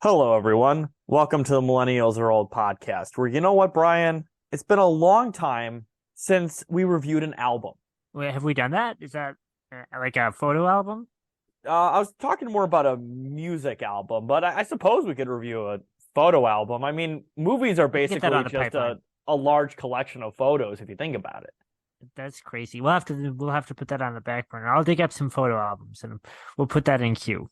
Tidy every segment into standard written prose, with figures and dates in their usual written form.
Hello, everyone. Welcome to the Millennials Are Old podcast, where you know what, Brian? It's been a long time since we reviewed an album. Wait, have we done that? Is that like a photo album? I was talking more about a music album, but I suppose we could review a photo album. I mean, movies are We can get that basically on the just pipeline. a large collection of photos, if you think about it. That's crazy. We'll have to put that on the back burner. I'll dig up some photo albums and we'll put that in queue.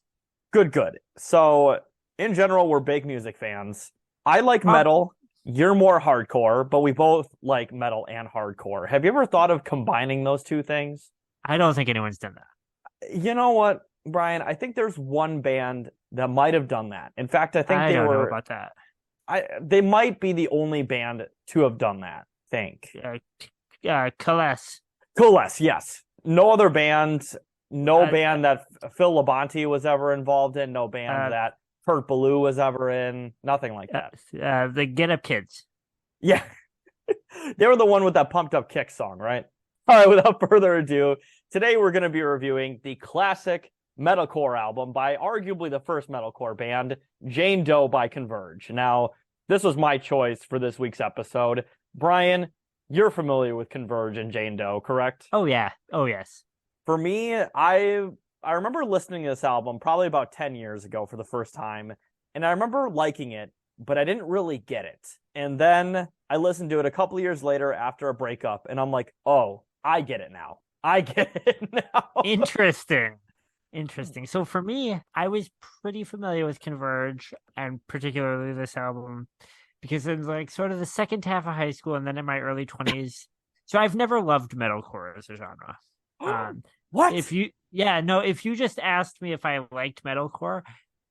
Good, good. So, in general, we're big music fans. I like Oh, metal. You're more hardcore, but we both like metal and hardcore. Have you ever thought of combining those two things? I don't think anyone's done that. You know what, Brian? I think there's one band that might have done that. In fact, I think I don't know about that. they might be the only band to have done that. Think. Coalesce. Coalesce, yes. No other band, no Uh, band that Phil Labonte was ever involved in, no band uh, that Kurt Ballou was ever in, nothing like that. the Get Up Kids. Yeah. They were the one with that pumped up kick song, right? All right, without further ado, today we're going to be reviewing the classic metalcore album by arguably the first metalcore band, Jane Doe by Converge. Now, this was my choice for this week's episode. Brian, you're familiar with Converge and Jane Doe, correct? Oh yeah. Oh yes. For me, I remember listening to this album probably about 10 years ago for the first time, and I remember liking it, but I didn't really get it. And then I listened to it a couple of years later after a breakup, and I'm like, oh, I get it now. I get it now. Interesting. Interesting. So for me, I was pretty familiar with Converge and particularly this album because in like sort of the second half of high school and then in my early 20s. So I've never loved metalcore as a genre. Um, What? if you, yeah, no, if you just asked me if I liked metalcore,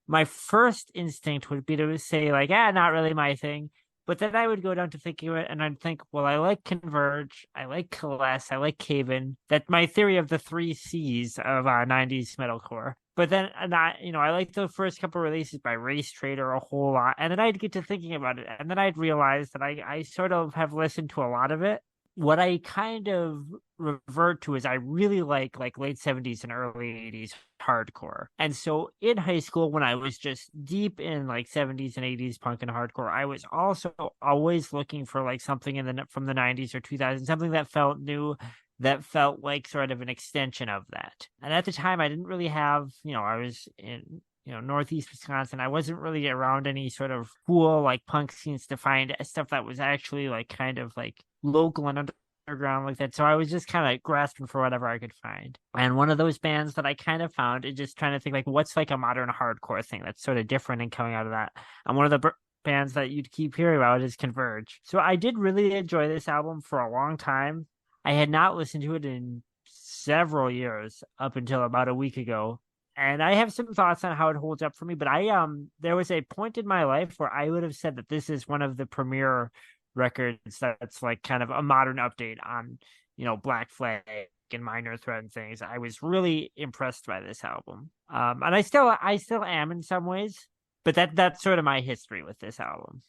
my first instinct would be to say like, not really my thing. But then I would go down to thinking of it, and I'd think, well, I like Converge, I like Coalesce, I like Caven. That my theory of the three C's of '90s metalcore. But then, I like the first couple releases by Race Trader a whole lot, and then I'd get to thinking about it, and then I'd realize that I sort of have listened to a lot of it. What I kind of revert to is I really like late 70s and early 80s hardcore. And so in high school, when I was just deep in like 70s and 80s punk and hardcore, I was also always looking for like something from the 90s or 2000s, something that felt new, that felt like sort of an extension of that. And at the time I didn't really have, I was in Northeast Wisconsin. I wasn't really around any sort of cool like punk scenes to find stuff that was actually like kind of like local and underground like that. So I was just kind of grasping for whatever I could find. And one of those bands that I kind of found is just trying to think like what's like a modern hardcore thing that's sort of different and coming out of that. And one of the bands that you'd keep hearing about is Converge. So I did really enjoy this album for a long time. I had not listened to it in several years up until about a week ago, and I have some thoughts on how it holds up for me. But there was a point in my life where I would have said that this is one of the premier records that's like kind of a modern update on, Black Flag and Minor Threat and things. I was really impressed by this album, and I still am in some ways. But that's sort of my history with this album.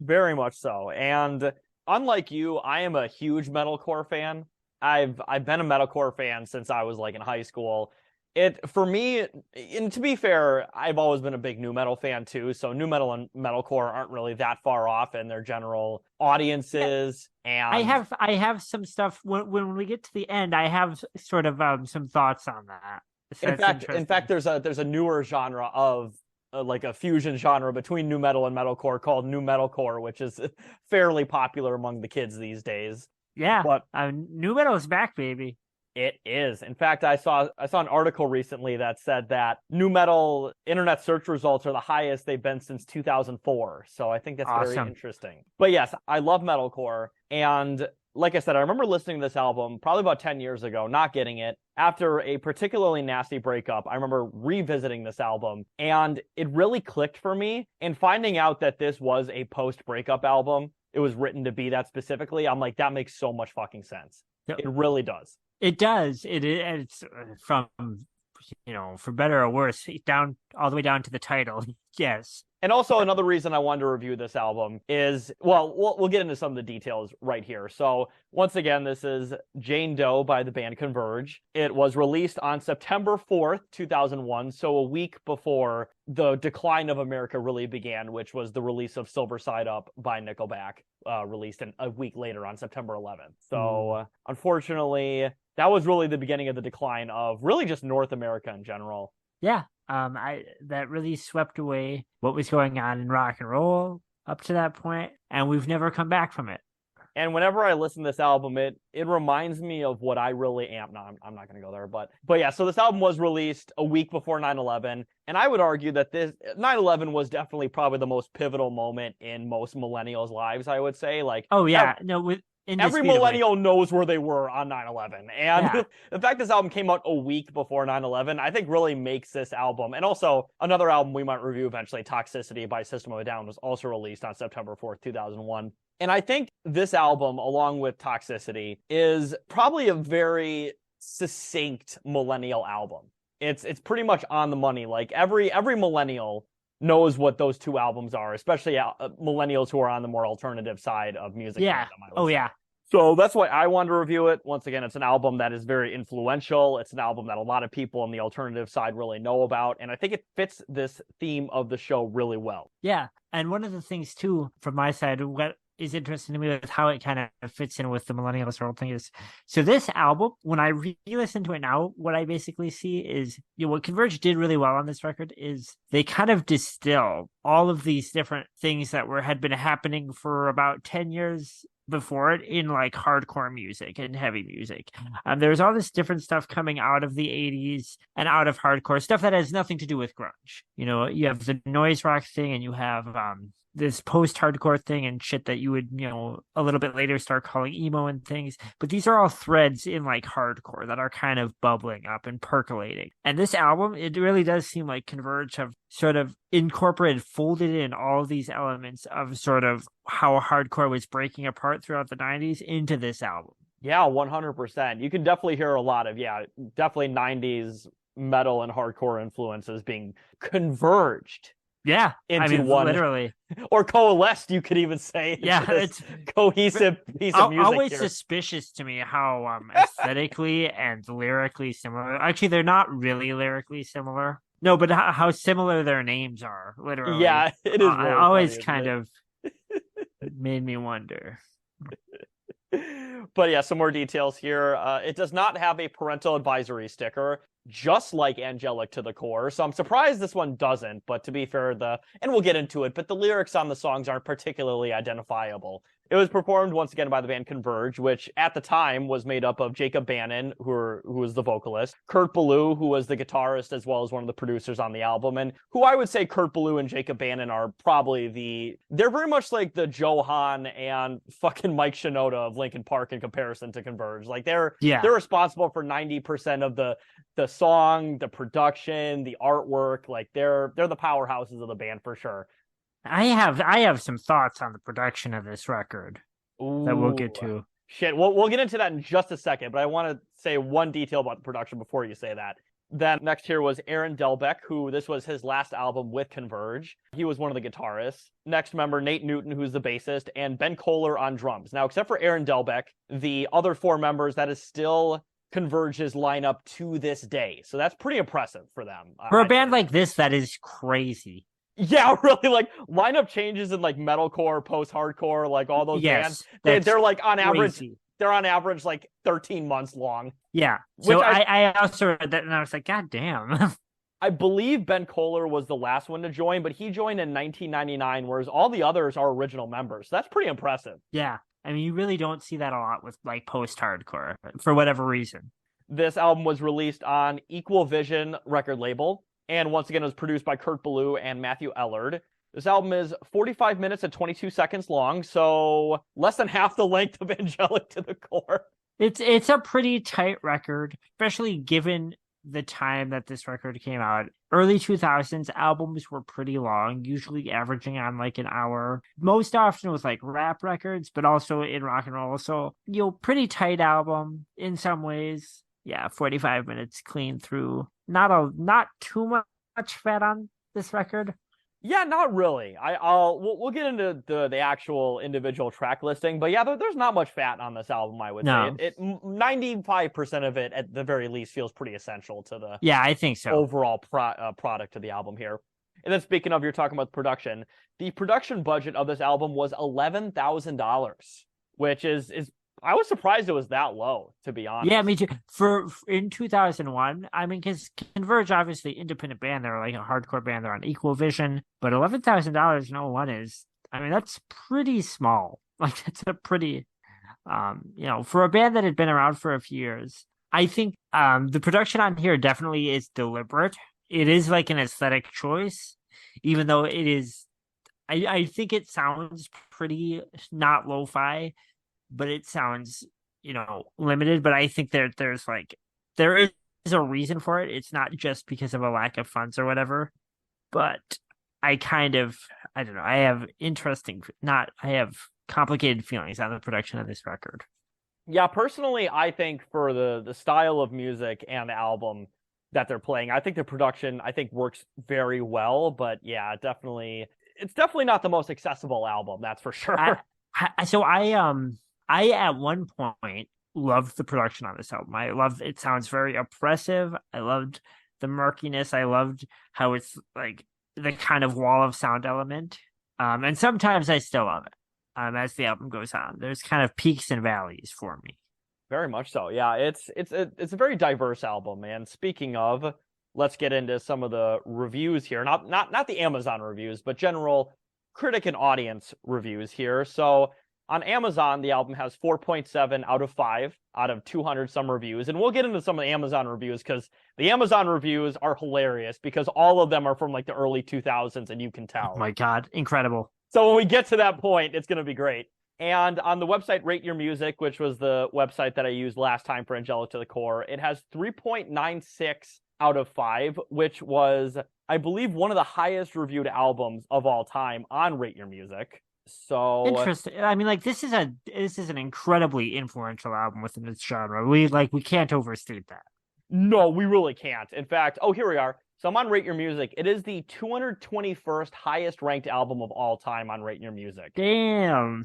Very much so. And unlike you, I am a huge metalcore fan. I've been a metalcore fan since I was like in high school. It for me, and to be fair, I've always been a big new metal fan too. So new metal and metalcore aren't really that far off in their general Yeah, audiences. And I have some stuff when we get to the end. I have sort of some thoughts on that. So in that's fact, in fact, interesting. there's a newer genre of like a fusion genre between new metal and metalcore called new metalcore, which is fairly popular among the kids these days. Yeah, But new metal is back, baby. it is. In fact, I saw an article recently that said that new metal internet search results are the highest they've been since 2004. So I think that's very Awesome. interesting. But yes, I love metalcore, and like I said, I remember listening to this album probably about 10 years ago, not getting it. After a particularly nasty breakup, I remember revisiting this album and it really clicked for me. And finding out that this was a post-breakup album, it was written to be that specifically, I'm like, that makes so much fucking sense. Yep. It really does. It does. It's from for better or worse, down all the way down to the title. Yes. And also another reason I wanted to review this album is, well, we'll get into some of the details right here. So once again, this is Jane Doe by the band Converge. It was released on September 4th, 2001, so a week before the decline of America really began, which was the release of Silver Side Up by Nickelback, released a week later on September 11th. So unfortunately, that was really the beginning of the decline of really just North America in general. Yeah. That really swept away what was going on in rock and roll up to that point, and we've never come back from it. And whenever I listen to this album, it reminds me of what I really am. No, I'm not going to go there. But yeah, so this album was released a week before 9/11. And I would argue that this 9/11 was definitely probably the most pivotal moment in most millennials' lives, I would say. Like, oh, yeah. Every millennial knows where they were on 9/11. And the fact this album came out a week before 9/11, I think really makes this album. And also another album we might review eventually, Toxicity by System of a Down, was also released on September 4th, 2001. And I think this album, along with Toxicity, is probably a very succinct millennial album. It's pretty much on the money. Like every millennial knows what those two albums are, especially millennials who are on the more alternative side of music. Yeah. Yeah. So that's why I wanted to review it. Once again, it's an album that is very influential. It's an album that a lot of people on the alternative side really know about. And I think it fits this theme of the show really well. Yeah. And one of the things, too, from my side, what is interesting to me with how it kind of fits in with the millennials whole thing is, so this album, when I re-listen to it now, what I basically see is, what Converge did really well on this record is they kind of distill all of these different things that had been happening for about 10 years before it in like hardcore music and heavy music. There's all this different stuff coming out of the 80s and out of hardcore stuff that has nothing to do with grunge. You have the noise rock thing, and you have this post-hardcore thing and shit that you would, a little bit later start calling emo and things. But these are all threads in like hardcore that are kind of bubbling up and percolating. And this album, it really does seem like Converge have sort of folded in all of these elements of sort of how hardcore was breaking apart throughout the 90s into this album. Yeah, 100%. You can definitely hear a lot of, definitely 90s metal and hardcore influences being converged. Yeah, into one, literally, or coalesced. You could even say, it's cohesive piece of music. Always here. Suspicious to me how aesthetically and lyrically similar. Actually, they're not really lyrically similar. No, but how similar their names are. Literally, yeah, it is. Really always funny, kind of made me wonder. But yeah, some more details here. It does not have a parental advisory sticker, just like Angelic to the Core. So I'm surprised this one doesn't, but to be fair, and we'll get into it, but the lyrics on the songs aren't particularly identifiable. It was performed once again by the band Converge, which at the time was made up of Jacob Bannon, who was the vocalist, Kurt Ballou, who was the guitarist as well as one of the producers on the album, and who I would say Kurt Ballou and Jacob Bannon are probably they're very much like the Joe Hahn and fucking Mike Shinoda of Linkin Park in comparison to Converge. Like they're responsible for 90% of the song, the production, the artwork. Like they're the powerhouses of the band for sure. I have some thoughts on the production of this record that we'll get to. Shit, we'll get into that in just a second, but I want to say one detail about the production before you say that. Then next here was Aaron Delbeck, who this was his last album with Converge. He was one of the guitarists. Next member, Nate Newton, who's the bassist, and Ben Kohler on drums. Now, except for Aaron Delbeck, the other four members, that is still Converge's lineup to this day. So that's pretty impressive for them. For a band like this, that is crazy. Yeah, really, like lineup changes in like metalcore, post-hardcore, like all those bands. They're like on average, they're on average like 13 months long. Yeah. So I also read that and I was like, God damn. I believe Ben Kohler was the last one to join, but he joined in 1999, whereas all the others are original members. So that's pretty impressive. Yeah. I mean, you really don't see that a lot with like post-hardcore for whatever reason. This album was released on Equal Vision record label. And once again, it was produced by Kurt Ballou and Matthew Ellard. This album is 45 minutes and 22 seconds long, so less than half the length of Angelic to the Core. It's a pretty tight record, especially given the time that this record came out. Early 2000s albums were pretty long, usually averaging on like an hour. Most often with like rap records, but also in rock and roll. So, pretty tight album in some ways. Yeah, 45 minutes clean through. Not too much fat on this record. Yeah, not really. We'll get into the actual individual track listing, but yeah, there's not much fat on this album. I would say it 95% of it at the very least feels pretty essential to the I think so overall product of the album here. And then speaking of, you're talking about production. The production budget of this album was $11,000, which is I was surprised it was that low, to be honest. Yeah, me too. For in 2001, I mean, because Converge, obviously, independent band, they're like a hardcore band, they're on Equal Vision, but $11,000 in '01 is, I mean, that's pretty small. Like, that's a pretty, for a band that had been around for a few years. I think the production on here definitely is deliberate. It is like an aesthetic choice, even though it is. I think it sounds pretty not lo-fi, but it sounds limited. But I think there is a reason for it. It's not just because of a lack of funds or whatever. But I don't know. I have complicated feelings on the production of this record. Yeah, personally, I think for the style of music and the album that they're playing, I think the production works very well. But yeah, it's definitely not the most accessible album, that's for sure. I at one point loved the production on this album. I loved it. Sounds very oppressive. I loved the murkiness. I loved how it's like the kind of wall of sound element. And sometimes I still love it. As the album goes on, there's kind of peaks and valleys for me. Very much so. Yeah, it's a very diverse album. And speaking of, let's get into some of the reviews here. Not the Amazon reviews, but general critic and audience reviews here. So on Amazon, the album has 4.7 out of 5 out of 200 some reviews. And we'll get into some of the Amazon reviews because the Amazon reviews are hilarious because all of them are from like the early 2000s and you can tell. Oh my God, incredible. So when we get to that point, it's going to be great. And on the website Rate Your Music, which was the website that I used last time for Angelic to the Core, it has 3.96 out of 5, which was, I believe, one of the highest reviewed albums of all time on Rate Your Music. So interesting. I mean, like this is an incredibly influential album within its genre. We can't overstate that. No, we really can't. In fact, here we are. So I'm on Rate Your Music. It is the 221st highest ranked album of all time on Rate Your Music. Damn.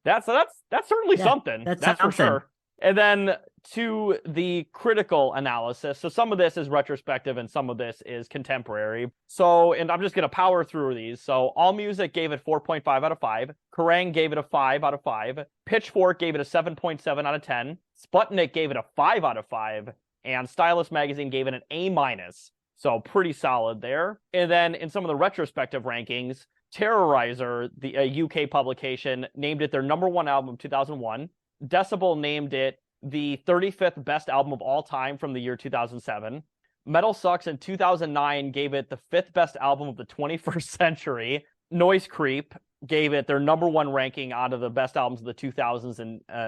That's certainly something. That's for sure. And then to the critical analysis. So some of this is retrospective and some of this is contemporary. So, and I'm just going to power through these. So AllMusic gave it 4.5 out of 5. Kerrang gave it a 5 out of 5. Pitchfork gave it a 7.7 out of 10. Sputnik gave it a 5 out of 5. And Stylus Magazine gave it an A-. So pretty solid there. And then in some of the retrospective rankings, Terrorizer, a UK publication, named it their number 1 album of 2001. Decibel named it the 35th best album of all time from the year 2007. Metal Sucks in 2009 gave it the 5th best album of the 21st century. Noise Creep gave it their number 1 ranking out of the best albums of the 2000s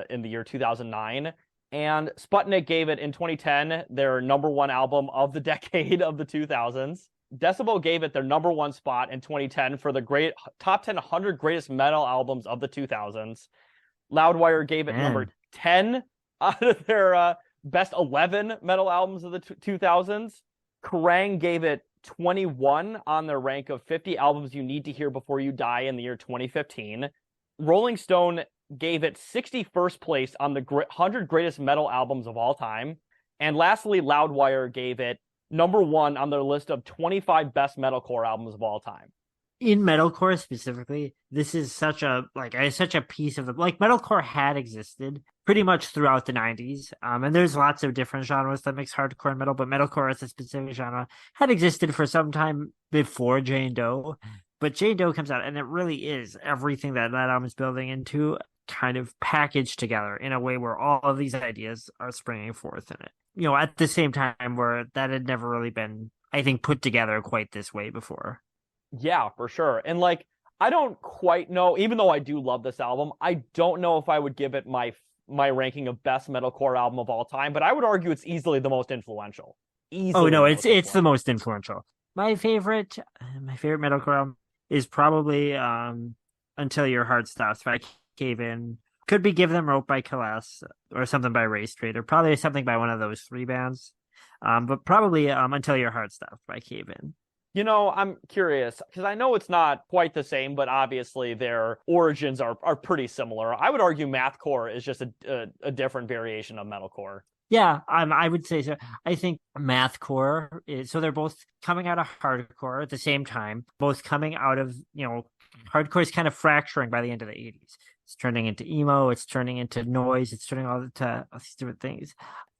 in the year 2009. And Sputnik gave it in 2010 their number 1 album of the decade of the 2000s. Decibel gave it their number 1 spot in 2010 for the top 10 100 greatest metal albums of the 2000s. Loudwire gave it number 10 out of their best 11 metal albums of the 2000s. Kerrang gave it 21 on their rank of 50 albums you need to hear before you die in the year 2015. Rolling Stone gave it 61st place on the 100 greatest metal albums of all time. And lastly, Loudwire gave it number 1 on their list of 25 best metalcore albums of all time. In metalcore specifically, this is such a piece of the metalcore had existed pretty much throughout the 90s. And there's lots of different genres that mix hardcore and metal, but metalcore as a specific genre had existed for some time before Jane Doe. But Jane Doe comes out and it really is everything that album is building into, kind of packaged together in a way where all of these ideas are springing forth in it. At the same time where that had never really been, I think, put together quite this way before. Yeah, for sure. And I don't quite know, even though I do love this album, I don't know if I would give it my ranking of best metalcore album of all time, but I would argue it's easily the most influential. It's the most influential. My favorite metalcore album is probably Until Your Heart Stops by Cave In. Could be Give Them Rope by Collapse or something by Race Trader. Probably something by one of those 3 bands. But probably Until Your Heart Stops by Cave In. I'm curious because I know it's not quite the same, but obviously their origins are pretty similar. I would argue mathcore is just a different variation of metalcore. Yeah, I would say so. I think mathcore is so they're both coming out of hardcore at the same time, both coming out of, hardcore is kind of fracturing by the end of the 80s. It's turning into emo, it's turning into noise, it's turning all to all these different things.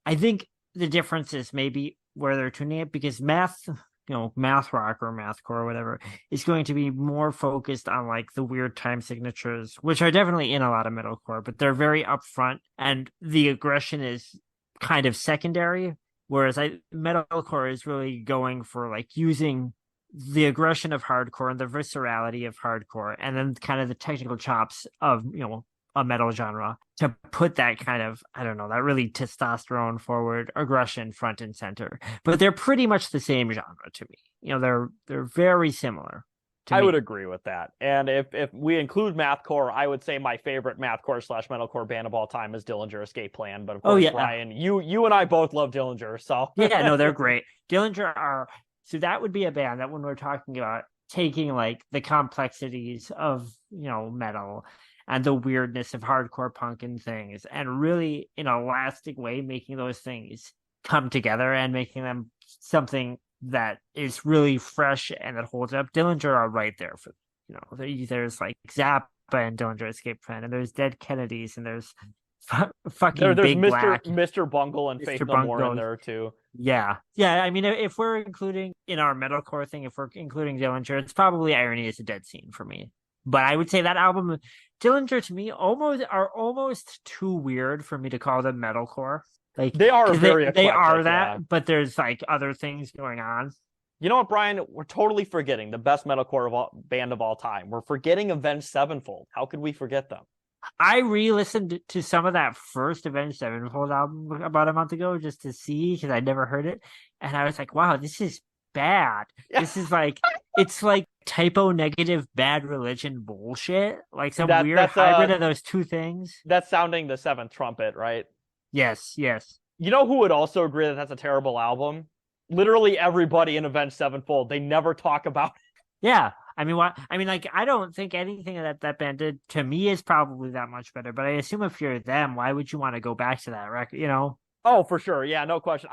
I think the difference is maybe where they're tuning it because math rock or mathcore or whatever is going to be more focused on like the weird time signatures, which are definitely in a lot of metalcore, but they're very upfront and the aggression is kind of secondary. Whereas metalcore is really going for like using the aggression of hardcore and the viscerality of hardcore, and then kind of the technical chops of a metal genre to put that kind of, I don't know, that really testosterone forward aggression front and center. But they're pretty much the same genre to me. They're very similar to I me. would agree with that. And if we include mathcore, I would say my favorite mathcore / metalcore band of all time is Dillinger Escape Plan. But of Oh course, yeah, Brian, you and I both love Dillinger, so yeah, no, they're great. Dillinger are so that would be a band that when we're talking about taking like the complexities of metal and the weirdness of hardcore punk and things, and really in a lasting way making those things come together and making them something that is really fresh and that holds up. Dillinger are right there for there's like Zappa and Dillinger Escape Plan, and there's Dead Kennedys, and there's fucking there's Big Mr. Black, Mr. Bungle and Faith Mr. No More in Bungo. there too. Yeah. Yeah. I mean, if we're including in our metalcore thing, if we're including Dillinger, it's probably Irony is a Dead Scene for me. But I would say that album, Dillinger to me, almost too weird for me to call them metalcore. Like They are very they are eclectic, that, yeah. but there's like other things going on. You know what, Brian? We're totally forgetting the best metalcore band of all time. We're forgetting Avenged Sevenfold. How could we forget them? I re-listened to some of that first Avenged Sevenfold album about a month ago just to see because I'd never heard it, and I was like, "Wow, this is bad. This is like it's like typo negative bad religion bullshit, like some weird That's hybrid of those two things." that's sounding the Seventh Trumpet, right? Yes, yes, You know who would also agree that that's a terrible album? Literally everybody in Avenged Sevenfold. They never talk about it. yeah. I mean, what? I mean, like, I don't think anything that band did to me is probably that much better. But I assume if you're them, why would you want to go back to that record? Oh, for sure. Yeah, no question.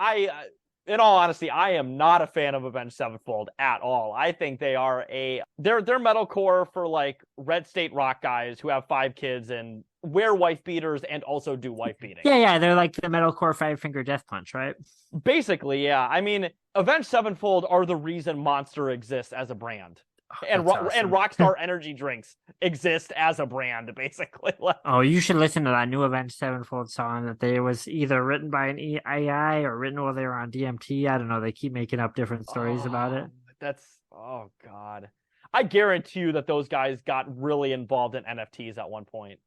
In all honesty, I am not a fan of Avenged Sevenfold at all. I think they are they're metalcore for like red state rock guys who have 5 kids and wear wife beaters and also do wife beating. Yeah, yeah. They're like the metalcore Five Finger Death Punch, right? Basically, yeah. I mean, Avenged Sevenfold are the reason Monster exists as a brand. And Awesome. Rockstar energy drinks exist as a brand, basically. Oh, you should listen to that new Avenged Sevenfold song that they was either written by an AI or written while they were on DMT. I don't know. They keep making up different stories about it. Oh God. I guarantee you that those guys got really involved in NFTs at one point.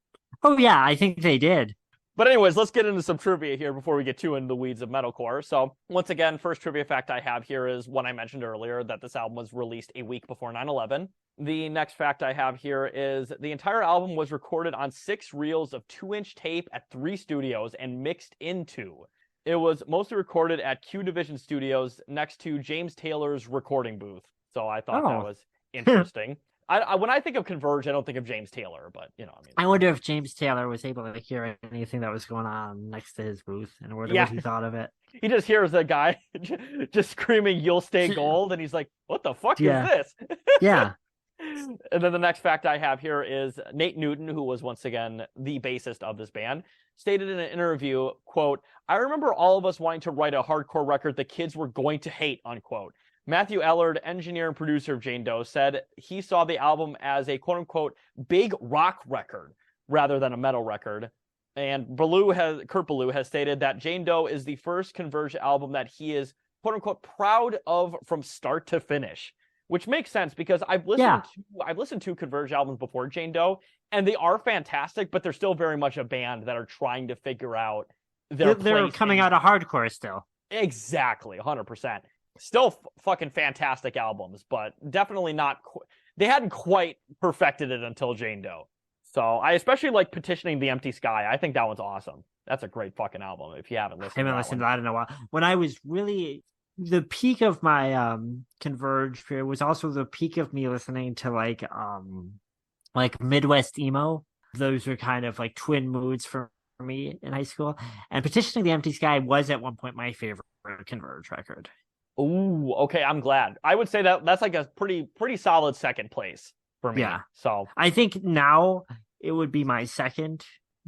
Oh yeah, I think they did. But anyways, let's get into some trivia here before we get too into the weeds of metalcore. So once again, first trivia fact I have here is one I mentioned earlier, that this album was released a week before 9/11. The next fact I have here is the entire album was recorded on 6 reels of 2-inch tape at 3 studios and mixed into. It was mostly recorded at Q Division Studios next to James Taylor's recording booth. So I thought that was interesting. When I think of Converge, I don't think of James Taylor, but I mean, I wonder if James Taylor was able to hear anything that was going on next to his booth and what he thought of it. He just hears a guy just screaming, "You'll stay gold," and he's like, "What the fuck is this?" Yeah. And then the next fact I have here is Nate Newton, who was once again the bassist of this band, stated in an interview, quote, "I remember all of us wanting to write a hardcore record the kids were going to hate," unquote. Matthew Ellard, engineer and producer of Jane Doe, said he saw the album as a quote-unquote big rock record rather than a metal record. And Kurt Ballou has stated that Jane Doe is the first Converge album that he is quote-unquote proud of from start to finish, which makes sense because I've listened to Converge albums before Jane Doe, and they are fantastic, but they're still very much a band that are trying to figure out their place. They're coming out of hardcore still. Exactly, 100%. Still fucking fantastic albums, but definitely not. They hadn't quite perfected it until Jane Doe. So I especially like Petitioning the Empty Sky. I think that one's awesome. That's a great fucking album. If you haven't listened, I haven't listened to that in a while. When I was really the peak of my Converge period was also the peak of me listening to like Midwest emo. Those were kind of like twin moods for me in high school. And Petitioning the Empty Sky was at one point my favorite Converge record. Ooh, okay, I'm glad. I would say that that's like a pretty solid second place for me. Yeah. So I think now it would be my second,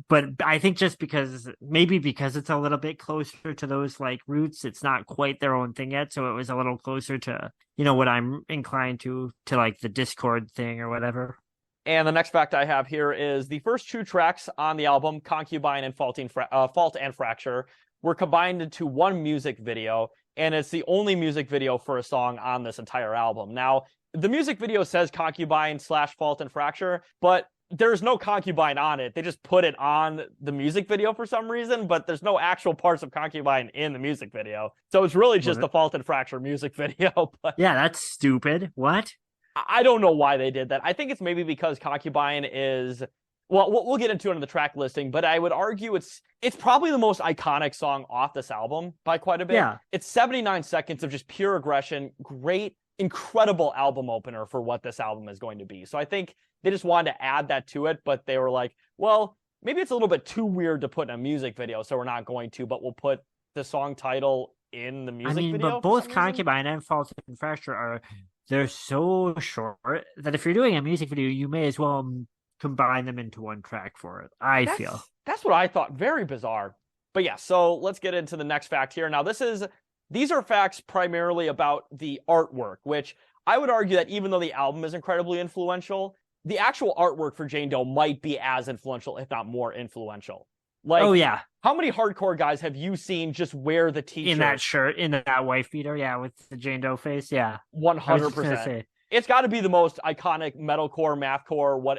but I think just because it's a little bit closer to those like roots, it's not quite their own thing yet. So it was a little closer to, what I'm inclined to like the Discord thing or whatever. And the next fact I have here is the first two tracks on the album, Concubine and Fault and Fracture, were combined into one music video, and it's the only music video for a song on this entire album. Now, the music video says Concubine / Fault and Fracture, but there's no Concubine on it. They just put it on the music video for some reason, but there's no actual parts of Concubine in the music video. So it's really just the Fault and Fracture music video. But yeah, that's stupid. What? I don't know why they did that. I think it's maybe because Concubine is, well, we'll get into it in the track listing, but I would argue it's probably the most iconic song off this album by quite a bit. Yeah. It's 79 seconds of just pure aggression. Great, incredible album opener for what this album is going to be. So I think they just wanted to add that to it, but they were like, well, maybe it's a little bit too weird to put in a music video, so we're not going to, but we'll put the song title in the music video. But both Concubine and Fault and Fracture they're so short that if you're doing a music video, you may as well combine them into one track for it. I feel that's what I thought. Very bizarre. But yeah, so let's get into the next fact here. Now, these are facts primarily about the artwork, which I would argue that even though the album is incredibly influential, the actual artwork for Jane Doe might be as influential, if not more influential. Like, oh yeah, how many hardcore guys have you seen just wear the t-shirt in that shirt, in that wife beater? Yeah, with the Jane Doe face. Yeah, 100%. It's got to be the most iconic metalcore, mathcore.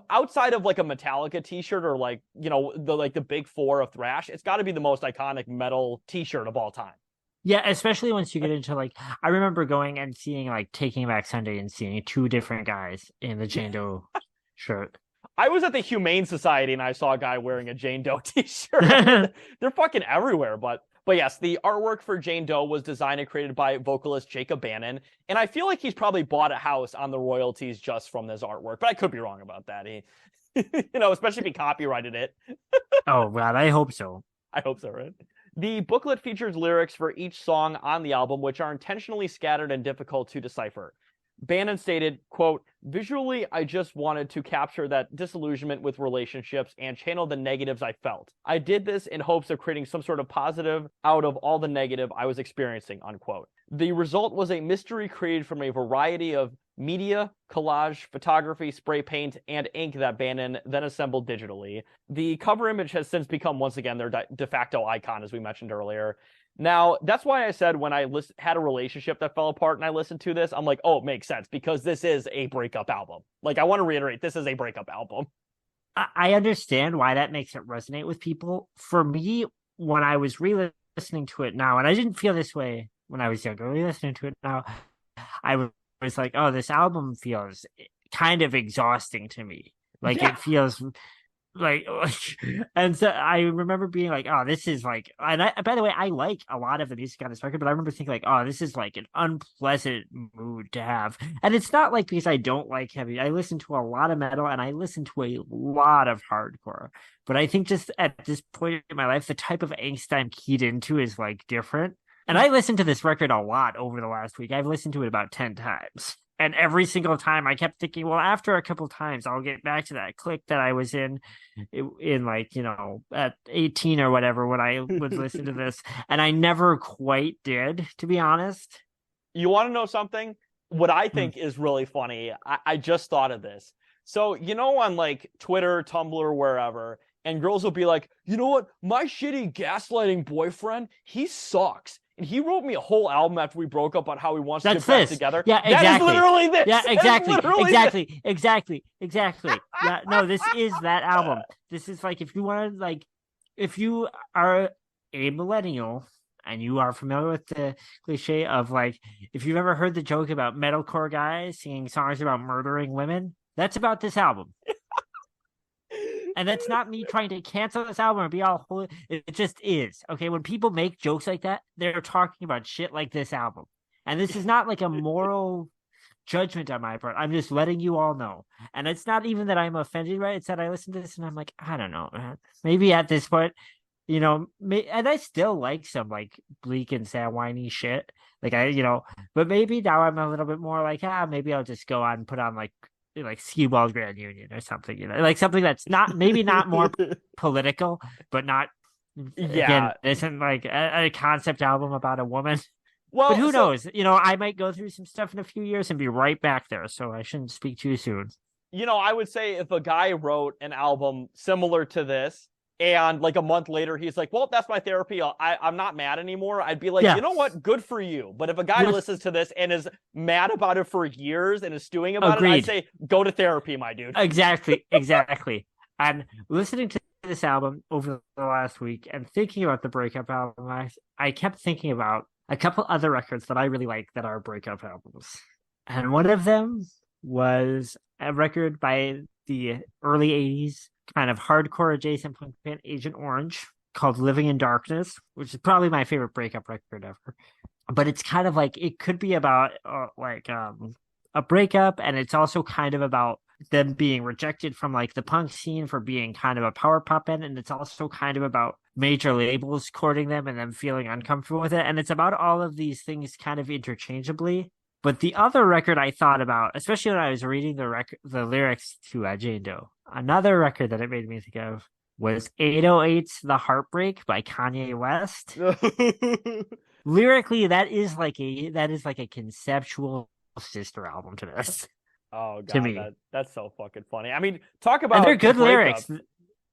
Outside of like a Metallica t-shirt or like the big four of thrash, it's got to be the most iconic metal t-shirt of all time. Yeah, especially once you get into like, I remember going and seeing like Taking Back Sunday and seeing two different guys in the Jane Doe shirt. I was at the Humane Society and I saw a guy wearing a Jane Doe t-shirt. They're fucking everywhere. But yes, the artwork for Jane Doe was designed and created by vocalist Jacob Bannon. And I feel like he's probably bought a house on the royalties just from this artwork. But I could be wrong about that. He, especially if he copyrighted it. Oh, God, I hope so. I hope so, right? The booklet features lyrics for each song on the album, which are intentionally scattered and difficult to decipher. Bannon stated, quote, "Visually, I just wanted to capture that disillusionment with relationships and channel the negatives I felt. I did this in hopes of creating some sort of positive out of all the negative I was experiencing," unquote. The result was a mystery created from a variety of media, collage, photography, spray paint, and ink that Bannon then assembled digitally. The cover image has since become, once again, their de facto icon, as we mentioned earlier. Now, that's why I said when I had a relationship that fell apart and I listened to this, I'm like, oh, it makes sense because this is a breakup album. Like, I want to reiterate, this is a breakup album. I understand why that makes it resonate with people. For me, when I was re-listening to it now, and I didn't feel this way when I was younger, re-listening to it now, I was like, oh, this album feels kind of exhausting to me. Like, It feels... Like, and so I remember being like, oh, this is like, and by the way, I like a lot of the music on this record, but I remember thinking like, oh, this is like an unpleasant mood to have. And it's not like because I don't like heavy. I listen to a lot of metal and I listen to a lot of hardcore, but I think just at this point in my life, the type of angst I'm keyed into is like different. And I listened to this record a lot over the last week. I've listened to it about 10 times. And every single time I kept thinking, well, after a couple times, I'll get back to that clique that I was in like, at 18 or whatever when I would listen to this. And I never quite did, to be honest. You want to know something? What I think is really funny, I just thought of this. So, on like Twitter, Tumblr, wherever, and girls will be like, you know what? My shitty gaslighting boyfriend, he sucks. And he wrote me a whole album after we broke up on how he wants to get back together. Yeah, exactly. That is literally this. Yeah, exactly. Yeah, no, this is that album. This is like, if you are a millennial and you are familiar with the cliche of like, if you've ever heard the joke about metalcore guys singing songs about murdering women, that's about this album. And that's not me trying to cancel this album or be all holy. It just is. Okay, when people make jokes like that, they're talking about shit like this album. And this is not like a moral judgment on my part. I'm just letting you all know. And it's not even that I'm offended, right? It's that I listen to this and I'm like, I don't know, man. Maybe at this point, and I still like some like bleak and sad whiny shit. But maybe now I'm a little bit more like, maybe I'll just go on and put on like Ski Ball Grand Union or something, like something that's not maybe not more political, but not again, Yeah. isn't like a concept album about a woman. But Well, who so knows? I might go through some stuff in a few years and be right back there. So I shouldn't speak too soon. I would say if a guy wrote an album similar to this and like a month later he's like, well, that's my therapy. I'm not mad anymore. I'd be like, Yeah. you know what? Good for you. But if a guy listens to this and is mad about it for years and is stewing about it, I'd say go to therapy, my dude. Exactly. And listening to this album over the last week and thinking about the breakup album, I kept thinking about a couple other records that I really like that are breakup albums. And one of them was a record by the early 80s, kind of hardcore adjacent punk band Agent Orange, called Living in Darkness, which is probably my favorite breakup record ever. But it's kind of like, it could be about a breakup, and it's also kind of about them being rejected from like the punk scene for being kind of a power pop band, and it's also kind of about major labels courting them and them feeling uncomfortable with it. And it's about all of these things kind of interchangeably. But the other record I thought about, especially when I was reading the lyrics to Jane Doe, another record that it made me think of was 808's The Heartbreak by Kanye West. Lyrically, that is like a conceptual sister album to this. Oh god, to me. that's so fucking funny. I mean, talk about and they're good lyrics,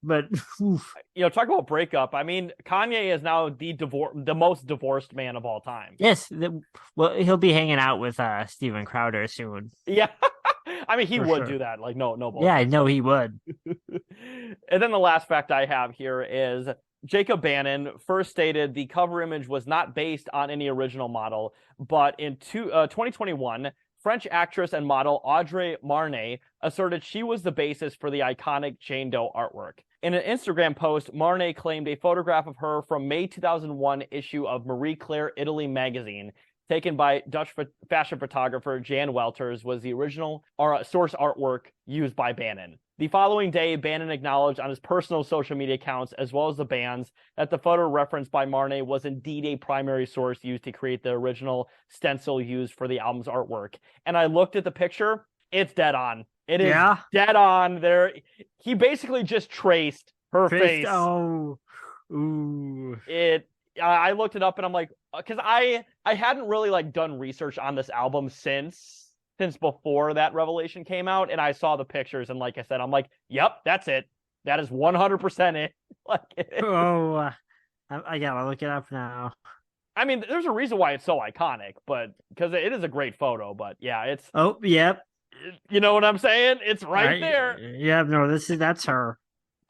but talk about breakup. I mean, Kanye is now the most divorced man of all time. Yes, well, he'll be hanging out with Steven Crowder soon. Yeah, I mean, he For would sure. do that. Like, no bullshit. Yeah, I know he would. And then the last fact I have here is Jacob Bannon first stated the cover image was not based on any original model, but in 2021. French actress and model Audrey Marnay asserted she was the basis for the iconic Jane Doe artwork. In an Instagram post, Marnay claimed a photograph of her from May 2001 issue of Marie Claire Italy magazine, taken by Dutch fashion photographer Jan Welters, was the original source artwork used by Bannon. The following day, Bannon acknowledged on his personal social media accounts, as well as the band's, that the photo referenced by Marnay was indeed a primary source used to create the original stencil used for the album's artwork. And I looked at the picture, it's dead on. It is dead on there. He basically just traced her face. Oh, ooh. I looked it up and I'm like, because I hadn't really like done research on this album since before that revelation came out, and I saw the pictures, and like I said, I'm like, yep, that's it. That is 100% it. I gotta look it up now. I mean, there's a reason why it's so iconic, but because it is a great photo. But yeah, it's. Oh, yep. You know what I'm saying? It's right there. Yeah, no, that's her.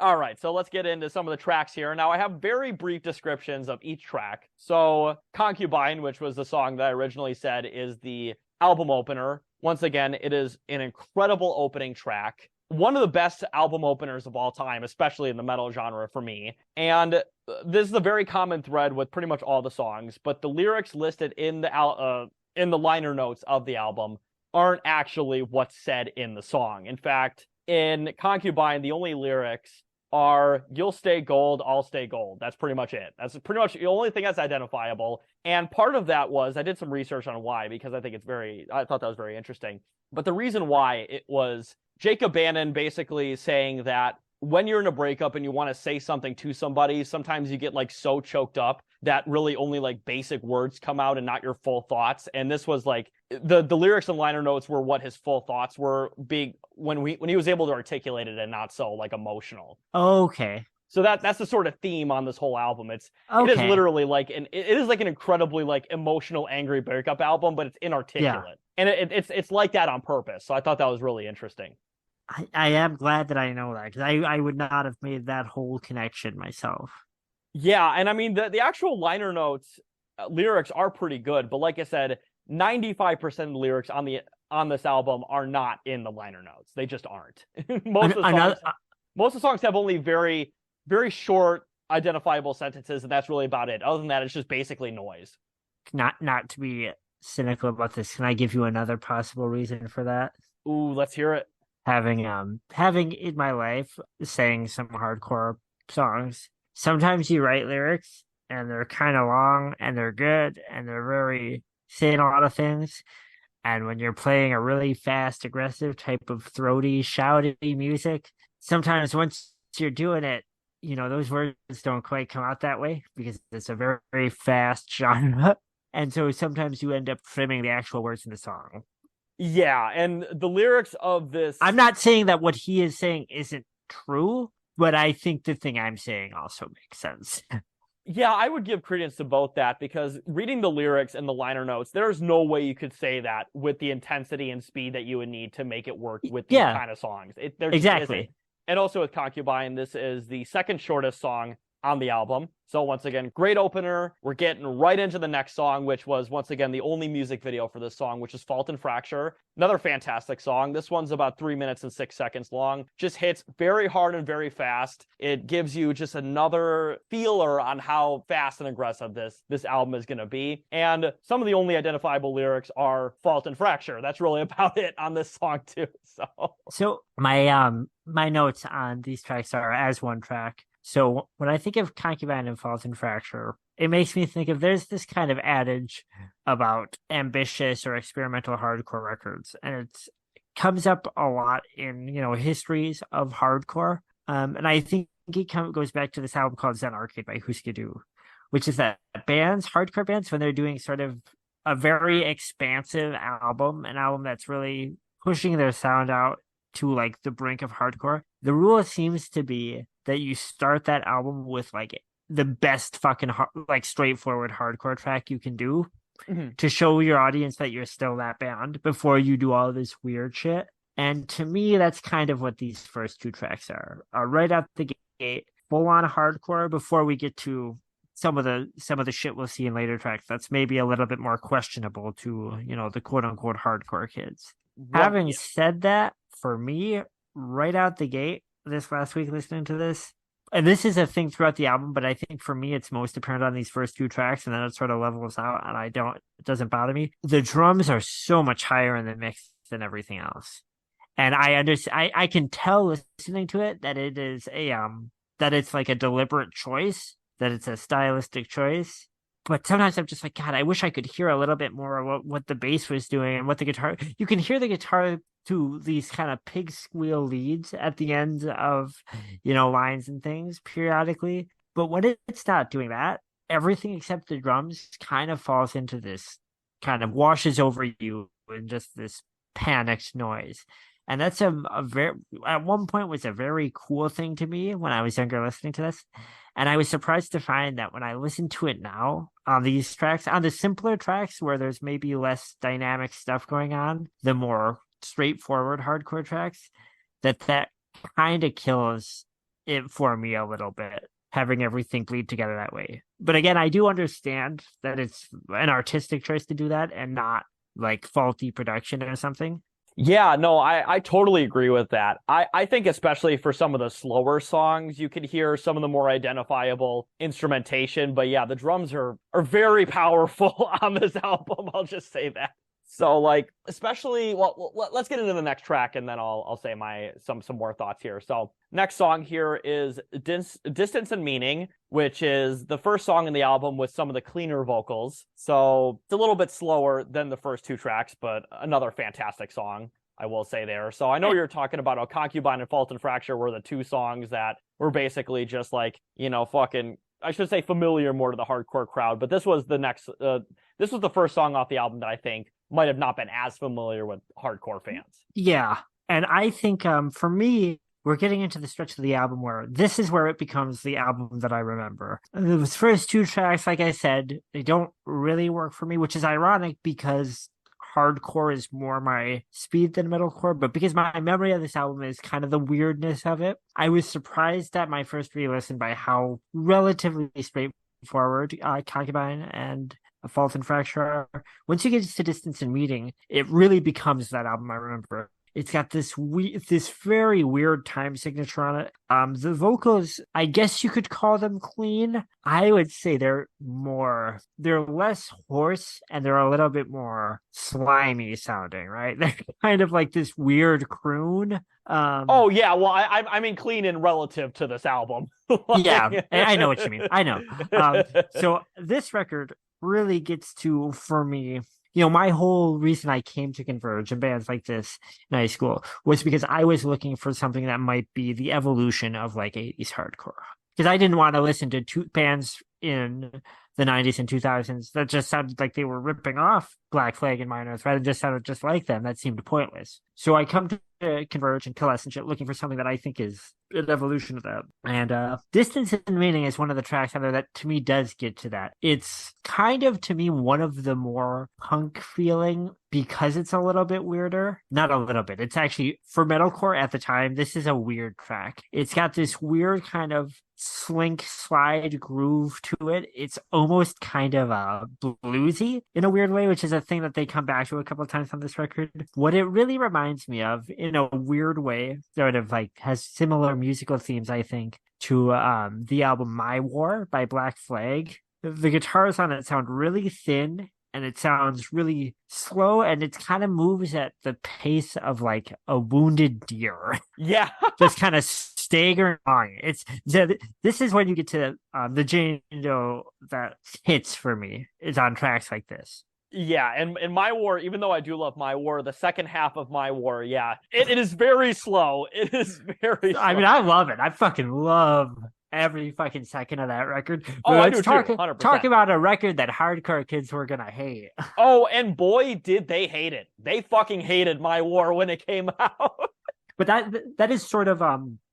All right, so let's get into some of the tracks here. Now, I have very brief descriptions of each track. So, Concubine, which was the song that I originally said is the album opener. Once again, it is an incredible opening track. One of the best album openers of all time, especially in the metal genre for me. And this is a very common thread with pretty much all the songs, but the lyrics listed in the liner notes of the album aren't actually what's said in the song. In fact, in Concubine, the only lyrics are "You'll stay gold, I'll stay gold." That's pretty much it. That's pretty much the only thing that's identifiable. And part of that was, I did some research on why, because I thought that was very interesting. But the reason why, it was Jacob Bannon basically saying that when you're in a breakup and you want to say something to somebody, sometimes you get like so choked up that really only like basic words come out and not your full thoughts. And this was like the lyrics and liner notes were what his full thoughts were being when he was able to articulate it and not so like emotional. Okay. So that's the sort of theme on this whole album. It is literally like it is like an incredibly like emotional, angry breakup album, but it's inarticulate. Yeah. And it's like that on purpose. So I thought that was really interesting. I am glad that I know that, because I would not have made that whole connection myself. Yeah, and I mean the actual liner notes lyrics are pretty good, but like I said, 95% of the lyrics on this album are not in the liner notes. They just aren't. Most of the songs have only very, very short identifiable sentences, and that's really about it. Other than that, it's just basically noise. Not to be cynical about this, can I give you another possible reason for that? Ooh, let's hear it. Having in my life sang some hardcore songs. Sometimes you write lyrics and they're kind of long and they're good and they're very saying a lot of things. And when you're playing a really fast, aggressive type of throaty, shouty music, sometimes once you're doing it, those words don't quite come out that way because it's a very, very fast genre. And so sometimes you end up trimming the actual words in the song. Yeah, and the lyrics of this. I'm not saying that what he is saying isn't true, but I think the thing I'm saying also makes sense. Yeah, I would give credence to both that because reading the lyrics and the liner notes, there's no way you could say that with the intensity and speed that you would need to make it work with these Yeah, kind of songs. There just exactly. isn't. And also with Concubine, this is the second shortest song on the album. So once again, great opener. We're getting right into the next song, which was once again the only music video for this song, which is Fault and Fracture. Another fantastic song. This one's about 3 minutes and 6 seconds long. Just hits very hard and very fast. It gives you just another feeler on how fast and aggressive this album is going to be. And some of the only identifiable lyrics are Fault and Fracture. That's really about it on this song too. So my notes on these tracks are as one track. So when I think of Concubine and Fault and Fracture, it makes me think of there's this kind of adage about ambitious or experimental hardcore records, and it comes up a lot in histories of hardcore. And I think goes back to this album called Zen Arcade by Husker Du, which is that hardcore bands, when they're doing sort of a very expansive album, an album that's really pushing their sound out to like the brink of hardcore, the rule seems to be that you start that album with like the best fucking like straightforward hardcore track you can do to show your audience that you're still that band before you do all this weird shit. And to me, that's kind of what these first two tracks are. Right out the gate, full on hardcore before we get to some of the shit we'll see in later tracks that's maybe a little bit more questionable to the quote unquote hardcore kids. Having said that, for me, right out the gate, this last week listening to this, and this is a thing throughout the album, but I think for me it's most apparent on these first two tracks, and then it sort of levels out, and it doesn't bother me. The drums are so much higher in the mix than everything else, and I can tell listening to it that it is that it's like a deliberate choice, that it's a stylistic choice. But sometimes I'm just like, God, I wish I could hear a little bit more of what the bass was doing and what the guitar. You can hear the guitar to these kind of pig squeal leads at the end of, lines and things periodically. But when it's not doing that, everything except the drums kind of falls into this, kind of washes over you in just this panicked noise. And that's a very, at one point was a very cool thing to me when I was younger listening to this. And I was surprised to find that when I listen to it now on these tracks, on the simpler tracks where there's maybe less dynamic stuff going on, the more straightforward hardcore tracks, that kind of kills it for me a little bit, having everything bleed together that way. But again, I do understand that it's an artistic choice to do that and not like faulty production or something. Yeah, no, I totally agree with that. I think especially for some of the slower songs, you could hear some of the more identifiable instrumentation. But yeah, the drums are very powerful on this album. I'll just say that. So like, especially, well, let's get into the next track and then I'll say some more thoughts here. So next song here is Distance and Meaning, which is the first song in the album with some of the cleaner vocals. So it's a little bit slower than the first two tracks, but another fantastic song, I will say there. So I know you're talking about how Concubine and Fault and Fracture were the two songs that were basically just like, fucking, I should say familiar more to the hardcore crowd, but this was the first song off the album that I think might have not been as familiar with hardcore fans. Yeah. And I think for me, we're getting into the stretch of the album where this is where it becomes the album that I remember. Those first two tracks, like I said, they don't really work for me, which is ironic because hardcore is more my speed than metalcore. But because my memory of this album is kind of the weirdness of it, I was surprised at my first re-listen by how relatively straightforward Concubine and A Fault and Fracture are. Once you get to Distance and Meaning, it really becomes that album I remember. It's got this very weird time signature on it. The vocals, I guess you could call them clean. I would say they're less hoarse and they're a little bit more slimy sounding, right? They're kind of like this weird croon. Oh yeah, well I mean clean and relative to this album. Yeah, Like... I know what you mean. I know. So this record really gets to, for me, my whole reason I came to Converge and bands like this in high school was because I was looking for something that might be the evolution of like 80s hardcore. Because I didn't want to listen to two bands in the 90s and 2000s that just sounded like they were ripping off Black Flag and Minors, rather just sounded just like them. That seemed pointless. So I come to Converge and Coalesce and shit looking for something that I think is an evolution of that. And Distance and Meaning is one of the tracks on there that to me does get to that. It's kind of to me one of the more punk feeling because it's a little bit weirder. Not a little bit. It's actually, for metalcore at the time, this is a weird track. It's got this weird kind of slink slide groove to it. It's almost kind of bluesy in a weird way, which is a thing that they come back to a couple of times on this record. What it really reminds me of in a weird way, sort of like has similar musical themes, I think, to the album My War by Black Flag. The guitars on it sound really thin and it sounds really slow, and it kind of moves at the pace of like a wounded deer. Yeah. Just kind of staggering along. This is when you get to the Jane Doe that hits for me is on tracks like this. Yeah, and My War, even though I do love My War, the second half of My War, yeah, it is very slow. It is very slow. I mean, I love it. I fucking love every fucking second of that record. Oh, I do too, 100%. Talk about a record that hardcore kids were gonna hate. Oh, and boy, did they hate it. They fucking hated My War when it came out. But that is sort of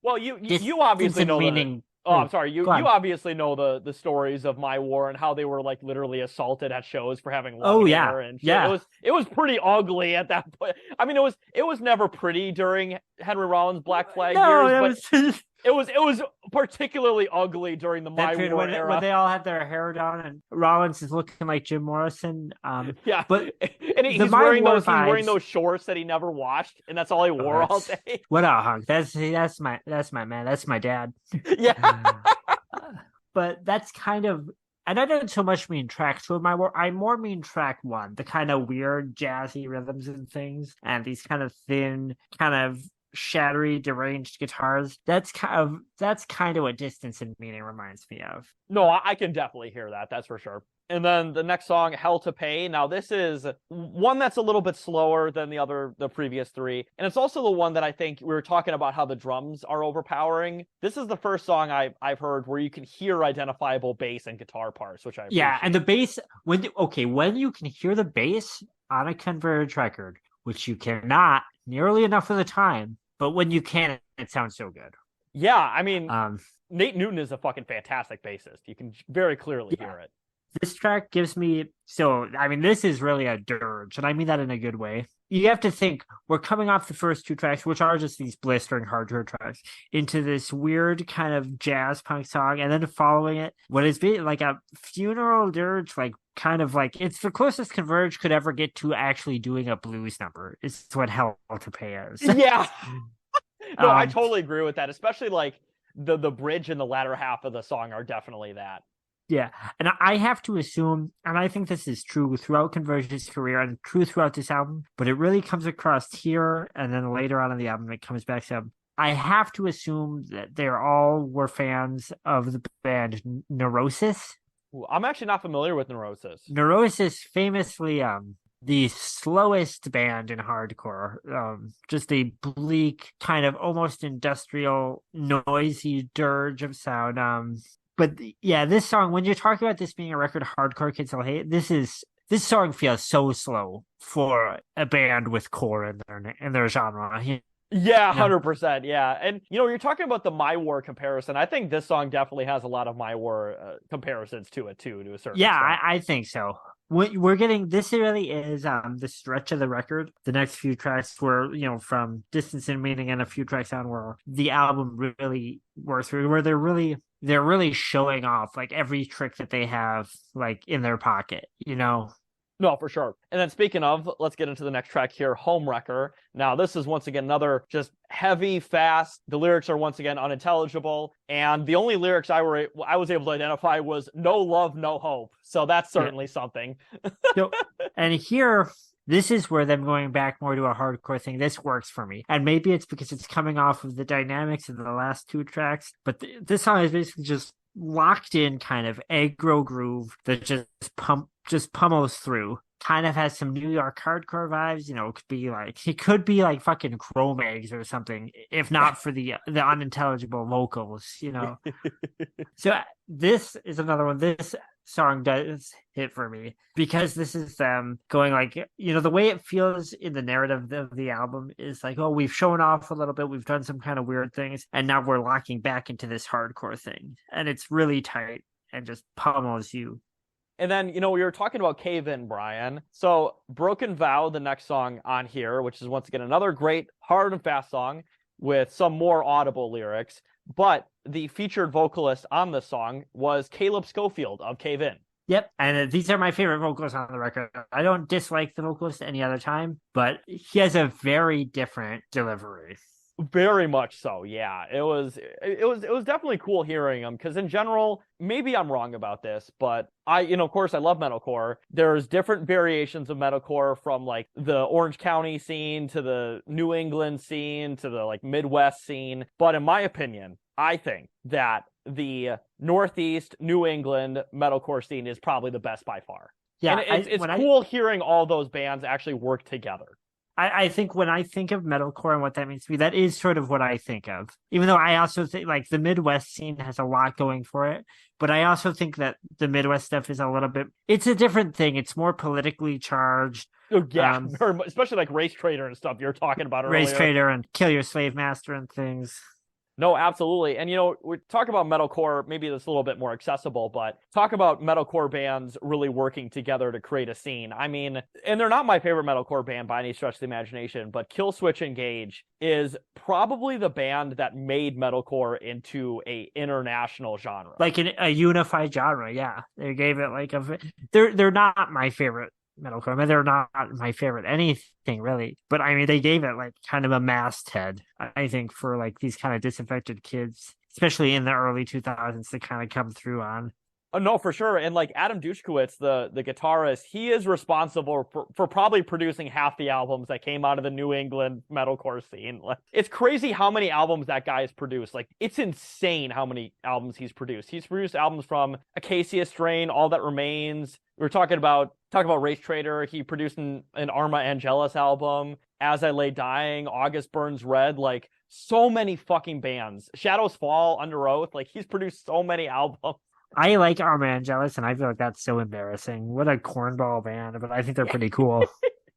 well, you obviously know meaning. Oh, I'm sorry. You obviously know the stories of My War and how they were like literally assaulted at shows for having long hair and shit. Yeah. It was pretty ugly at that point. I mean, it was never pretty during Henry Rollins' Black Flag years, but it was particularly ugly during the My War era when they all had their hair down and Rollins is looking like Jim Morrison. Yeah, but and he's wearing those shorts that he never washed, and that's all he wore all day. What a hunk! That's my man. That's my dad. Yeah. But that's kind of, and I don't so much mean track two of My War. I more mean track one, the kind of weird jazzy rhythms and things, and these kind of thin, kind of shattery, deranged guitars. That's kind of what Distance and Meaning reminds me of. No, I can definitely hear that. That's for sure. And then the next song, Hell to Pay. Now, this is one that's a little bit slower than the previous three. And it's also the one that I think we were talking about how the drums are overpowering. This is the first song I've heard where you can hear identifiable bass and guitar parts, which I appreciate. Yeah, and the bass, when you can hear the bass on a Converge record, which you cannot nearly enough of the time, but when you can, it sounds so good. Yeah, I mean, Nate Newton is a fucking fantastic bassist. You can very clearly hear it. This track gives me, this is really a dirge, and I mean that in a good way. You have to think, we're coming off the first two tracks, which are just these blistering hardcore tracks, into this weird kind of jazz punk song, and then following it, what is like a funeral dirge, like kind of like, it's the closest Converge could ever get to actually doing a blues number. It's what Hell to Pay is. Yeah. No, I totally agree with that, especially like the bridge and the latter half of the song are definitely that. Yeah, and I have to assume, and I think this is true throughout Converge's career and true throughout this album, but it really comes across here and then later on in the album it comes back to, I have to assume that they all were fans of the band Neurosis. I'm actually not familiar with Neurosis. Neurosis, famously the slowest band in hardcore, just a bleak, kind of almost industrial, noisy dirge of sound. But yeah, this song, when you're talking about this being a record hardcore kids will hate, this song feels so slow for a band with core in their genre. Yeah, 100%. Yeah. And, you're talking about the My War comparison. I think this song definitely has a lot of My War comparisons to it, too, to a certain extent. I think so. We're getting, this really is the stretch of the record. The next few tracks were, from Distance and Meaning and a few tracks on where the album really works through, where they're really showing off like every trick that they have like in their pocket, No, for sure. And then speaking of, let's get into the next track here, Homewrecker. Now, this is once again another just heavy, fast. The lyrics are once again unintelligible, and the only lyrics I was able to identify was "No love, no hope." So that's certainly something. So, and here, this is where them going back more to a hardcore thing. This works for me, and maybe it's because it's coming off of the dynamics of the last two tracks. But this song is basically just locked in kind of aggro groove that just pummels through. Kind of has some New York hardcore vibes. You know, it could be like fucking Cro-Mags or something, if not for the unintelligible vocals. You know, so this is another one. This song does hit for me because this is them going like, you know, the way it feels in the narrative of the album is like, oh, we've shown off a little bit, we've done some kind of weird things, and now we're locking back into this hardcore thing, and it's really tight and just pummels you. And then, you know, we were talking about Cave In, Brian. So Broken Vow, the next song on here, which is once again another great hard and fast song with some more audible lyrics. But the featured vocalist on the song was Caleb Schofield of Cave In. Yep, and these are my favorite vocals on the record. I don't dislike the vocalist any other time, but he has a very different delivery. Very much so, yeah. It was definitely cool hearing him, because in general, maybe I'm wrong about this, but of course I love metalcore. There's different variations of metalcore, from like the Orange County scene to the New England scene to the like Midwest scene. But in my opinion, I think that the Northeast New England metalcore scene is probably the best by far. Yeah, and it's cool hearing all those bands actually work together. I think when I think of metalcore and what that means to me, that is sort of what I think of. Even though I also think like the Midwest scene has a lot going for it, but I also think that the Midwest stuff is it's a different thing. It's more politically charged. Oh, yeah, very much, especially like Race Trader and stuff you're talking about earlier. Race Trader and Kill Your Slave Master and things. No, absolutely. And, we talk about metalcore, maybe that's a little bit more accessible, but talk about metalcore bands really working together to create a scene. I mean, and they're not my favorite metalcore band by any stretch of the imagination, but Killswitch Engage is probably the band that made metalcore into a international genre. Like a unified genre, yeah. They gave it like they're not my favorite metalcore. I mean, they're not my favorite anything really, but I mean, they gave it like kind of a masthead, I think, for like these kind of disaffected kids, especially in the early 2000s, to kind of come through on. Oh, no, for sure. And like Adam Dushkowitz, the guitarist, he is responsible for probably producing half the albums that came out of the New England metalcore scene. Like, it's crazy how many albums that guy has produced. Like, it's insane how many albums he's produced. He's produced albums from Acacia Strain, All That Remains. We were talking about Race Trader. He produced an Arma Angelus album, As I Lay Dying, August Burns Red. Like, so many fucking bands. Shadows Fall, Under Oath. Like, he's produced so many albums. I like Arma Angelus, and I feel like that's so embarrassing. What a cornball band, but I think they're pretty cool.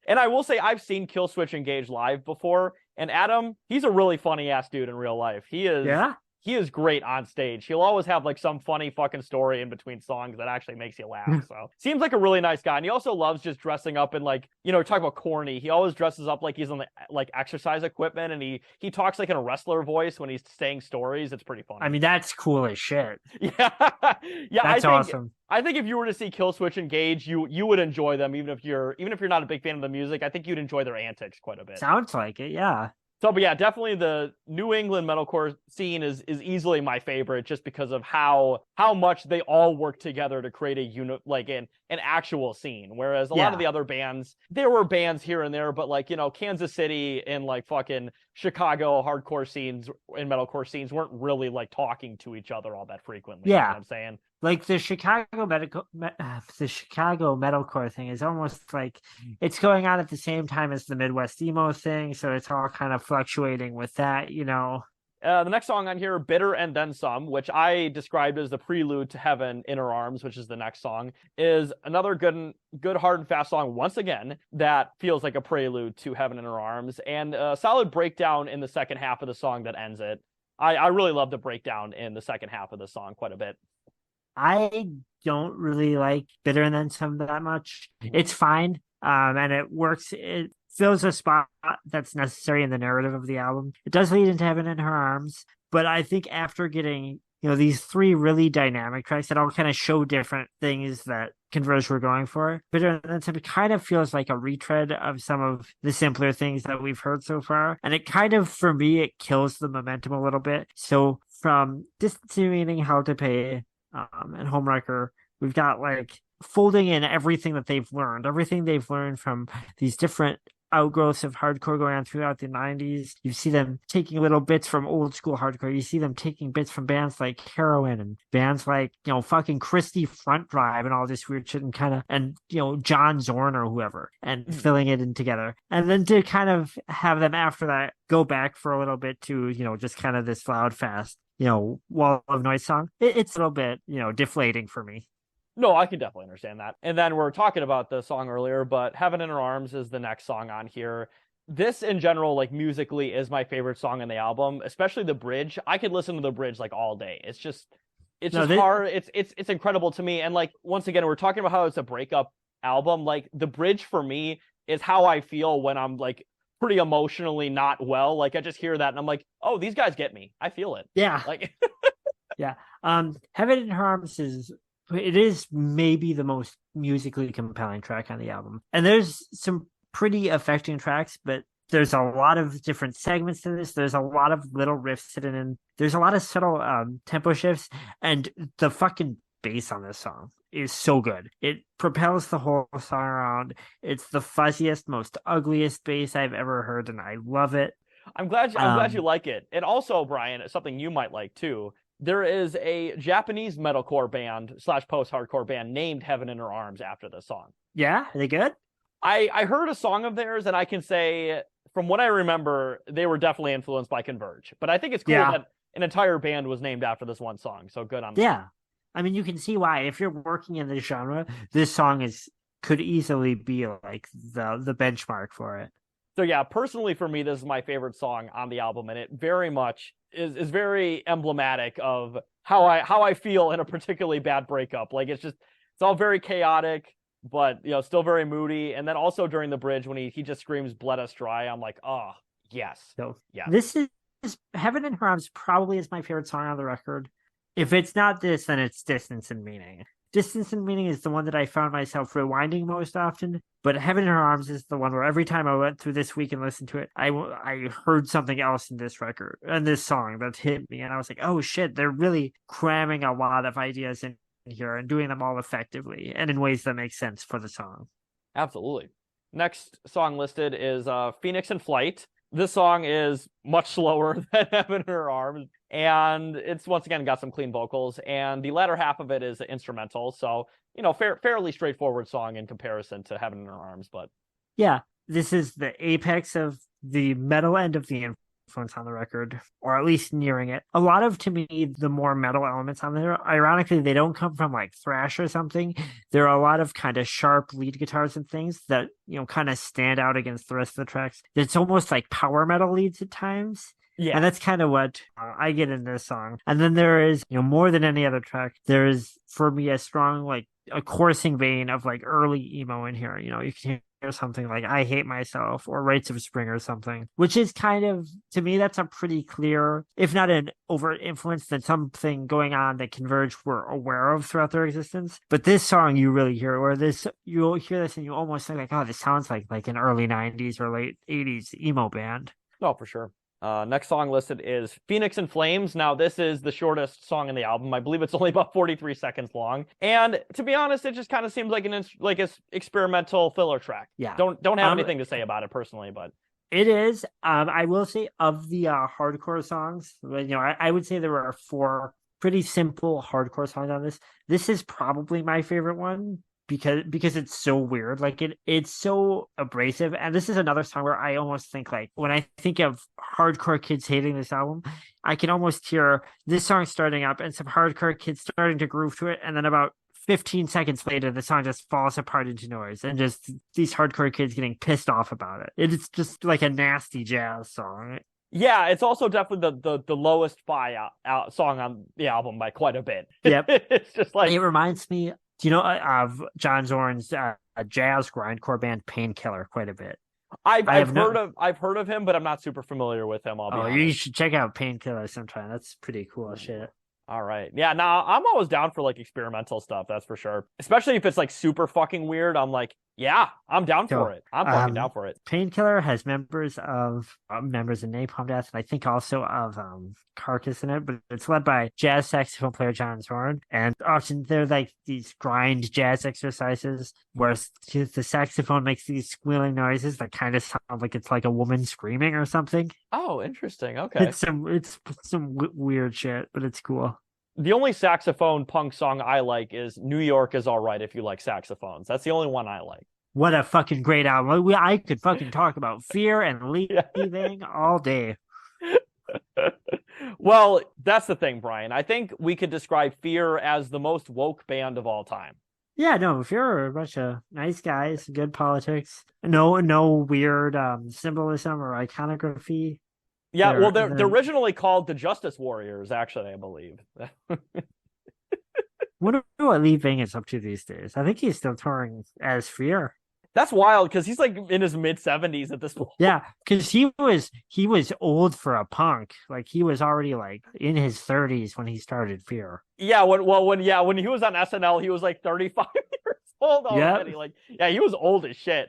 And I will say, I've seen Killswitch Engage live before, and Adam, he's a really funny ass dude in real life. He is. Yeah. He is great on stage. He'll always have like some funny fucking story in between songs that actually makes you laugh. So seems like a really nice guy. And he also loves just dressing up in like, talk about corny. He always dresses up like he's on the like exercise equipment, and he talks like in a wrestler voice when he's saying stories. It's pretty funny. I mean, that's cool as shit. Yeah. Yeah. That's awesome. I think if you were to see Killswitch Engage, you would enjoy them, even if you're not a big fan of the music. I think you'd enjoy their antics quite a bit. Sounds like it, yeah. So, but yeah, definitely the New England metalcore scene is easily my favorite, just because of how much they all work together to create an actual scene. Whereas a lot of the other bands, there were bands here and there, but like, Kansas City and like fucking Chicago hardcore scenes and metalcore scenes weren't really like talking to each other all that frequently. Yeah. You know what I'm saying? Like the Chicago metalcore thing is almost like it's going on at the same time as the Midwest emo thing, so it's all kind of fluctuating with that, The next song on here, Bitter and Then Some, which I described as the prelude to Heaven, Inner Arms, which is the next song, is another good hard and fast song once again that feels like a prelude to Heaven, Inner Arms, and a solid breakdown in the second half of the song that ends it. I really love the breakdown in the second half of the song quite a bit. I don't really like Bitter and Then Some that much. It's fine, and it works. It fills a spot that's necessary in the narrative of the album. It does lead into Heaven in Her Arms, but I think after getting these three really dynamic tracks that all kind of show different things that Converge were going for. But it kind of feels like a retread of some of the simpler things that we've heard so far. And it kind of, for me, it kills the momentum a little bit. So from Distancing, How to Pay, and Homewrecker, we've got like folding in everything they've learned from these different outgrowths of hardcore going on throughout the 90s. You see them taking little bits from old school hardcore. You see them taking bits from bands like Heroin and bands like, fucking Christie Front Drive and all this weird shit and John Zorn or whoever and filling it in together. And then to kind of have them after that go back for a little bit to, just kind of this loud, fast, wall of noise song. It's a little bit, deflating for me. No, I can definitely understand that. And then we're talking about the song earlier, but Heaven in Her Arms is the next song on here. This in general, like musically, is my favorite song in the album, especially the bridge. I could listen to the bridge like all day. It's hard. It's incredible to me. And like, once again, we're talking about how it's a breakup album. Like the bridge for me is how I feel when I'm like pretty emotionally not well. Like I just hear that and I'm like, oh, these guys get me. I feel it. Yeah. Like, yeah. Heaven in Her Arms is maybe the most musically compelling track on the album. And there's some pretty affecting tracks, but there's a lot of different segments to this. There's a lot of little riffs hidden in. There's a lot of subtle tempo shifts, and the fucking bass on this song is so good. It propels the whole song around. It's the fuzziest, most ugliest bass I've ever heard, and I love it. I'm glad you like it. And also, Brian, something you might like too. There is a Japanese metalcore band / post-hardcore band named Heaven in Her Arms after this song. Yeah, are they good? I heard a song of theirs, and I can say, from what I remember, they were definitely influenced by Converge. But I think it's cool that an entire band was named after this one song. So good on them. Yeah. I mean, you can see why. If you're working in this genre, this song could easily be like the benchmark for it. So yeah, personally for me, this is my favorite song on the album, and it very much is very emblematic of how I feel in a particularly bad breakup. Like it's all very chaotic, but still very moody. And then also during the bridge when he just screams "Bled Us Dry," I'm like, oh yes. So yeah, this is Heaven in Her Arms probably is my favorite song on the record. If it's not this, then it's Distance and Meaning. Distance and Meaning is the one that I found myself rewinding most often, but Heaven in Her Arms is the one where every time I went through this week and listened to it, I heard something else in this record and this song that hit me, and I was like, oh shit, they're really cramming a lot of ideas in here and doing them all effectively and in ways that make sense for the song. Absolutely. Next song listed is Phoenix in Flight. This song is much slower than Heaven in Her Arms, and it's once again got some clean vocals, and the latter half of it is instrumental, so fairly straightforward song in comparison to Heaven in Her Arms. But yeah, this is the apex of the metal end of the influence on the record, or at least nearing it. A lot of, to me, the more metal elements on there, ironically, they don't come from like thrash or something. There are a lot of kind of sharp lead guitars and things that kind of stand out against the rest of the tracks. It's almost like power metal leads at times. Yeah, and that's kind of what I get in this song. And then there is, more than any other track, there is for me a strong like a coursing vein of like early emo in here. You can hear something like I Hate Myself or Rites of Spring or something, which is kind of, to me, that's a pretty clear, if not an overt influence, then something going on that Converge were aware of throughout their existence. But this song you really hear, you'll hear this and you almost think like, oh, this sounds like an early 90s or late 80s emo band. Oh, for sure. Next song listed is Phoenix in Flames. Now, this is the shortest song in the album. I believe it's only about 43 seconds long. And to be honest, it just kind of seems like an experimental filler track. Yeah. Don't have anything to say about it personally, but it is. I will say of the hardcore songs, I would say there are 4 pretty simple hardcore songs on this. This is probably my favorite one. Because it's so weird, like it's so abrasive. And this is another song where I almost think like when I think of hardcore kids hating this album, I can almost hear this song starting up and some hardcore kids starting to groove to it, and then about 15 seconds later the song just falls apart into noise and just these hardcore kids getting pissed off about it. It's just like a nasty jazz song. Yeah, it's also definitely the lowest out song on the album by quite a bit. Yep. It's just like, it reminds me, do you know of John Zorn's jazz grindcore band Painkiller quite a bit? I've heard of him, but I'm not super familiar with him. I'll be honest. You should check out Painkiller sometime. That's pretty cool shit. All right. Yeah, now I'm always down for like experimental stuff, that's for sure. Especially if it's like super fucking weird. I'm like, yeah, I'm down So, for it. I'm fucking down for it. Painkiller has members of members of Napalm Death, and I think also of Carcass in it, but it's led by jazz saxophone player John Zorn. And often they're like these grind jazz exercises where the saxophone makes these squealing noises that kind of sound like it's like a woman screaming or something. Oh, interesting. Okay. It's some weird shit, but it's cool. The only saxophone punk song I like is New York is All Right if you like saxophones. That's the only one I like. What a fucking great album. I could fucking talk about Fear and Leaving Yeah. all day. Well, that's the thing, Brian. I think we could describe Fear as the most woke band of all time. Yeah, no, Fear are a bunch of nice guys, good politics. No weird symbolism or iconography. Yeah, well, they're originally called the Justice Warriors, actually, I believe. Wonder what Lee Ving is up to these days. I think he's still touring as Fear. That's wild because he's like in his mid-70s at this point. Yeah, because he was old for a punk. Like he was already like in his 30s when he started Fear. Yeah, when he was on SNL, he was like 35 years old already. Yep. Like, yeah, he was old as shit.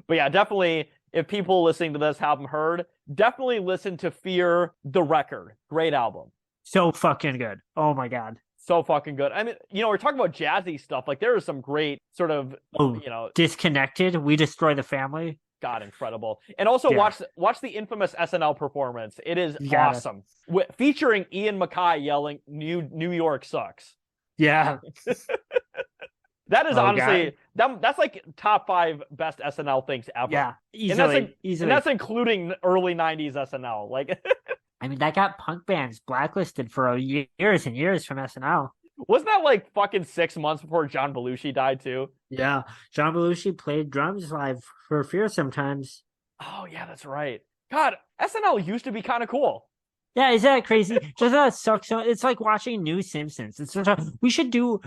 But yeah, definitely. If people listening to this haven't heard, definitely listen to Fear the Record. Great album. So fucking good. Oh my God. So fucking good. I mean, we're talking about jazzy stuff. Like there is some great sort of, Disconnected. We Destroy the Family. God, incredible. And also watch the infamous SNL performance. It is awesome. Featuring Ian MacKaye yelling, New York sucks. Yeah. That is honestly that's like top 5 best SNL things ever. Yeah, easily. And that's including early 90s SNL. Like, I mean, that got punk bands blacklisted for years and years from SNL. Wasn't that like fucking 6 months before John Belushi died too? Yeah, John Belushi played drums live for Fear sometimes. Oh yeah, that's right. God, SNL used to be kind of cool. Yeah, is that crazy? Doesn't that suck? So it's like watching New Simpsons. We should do.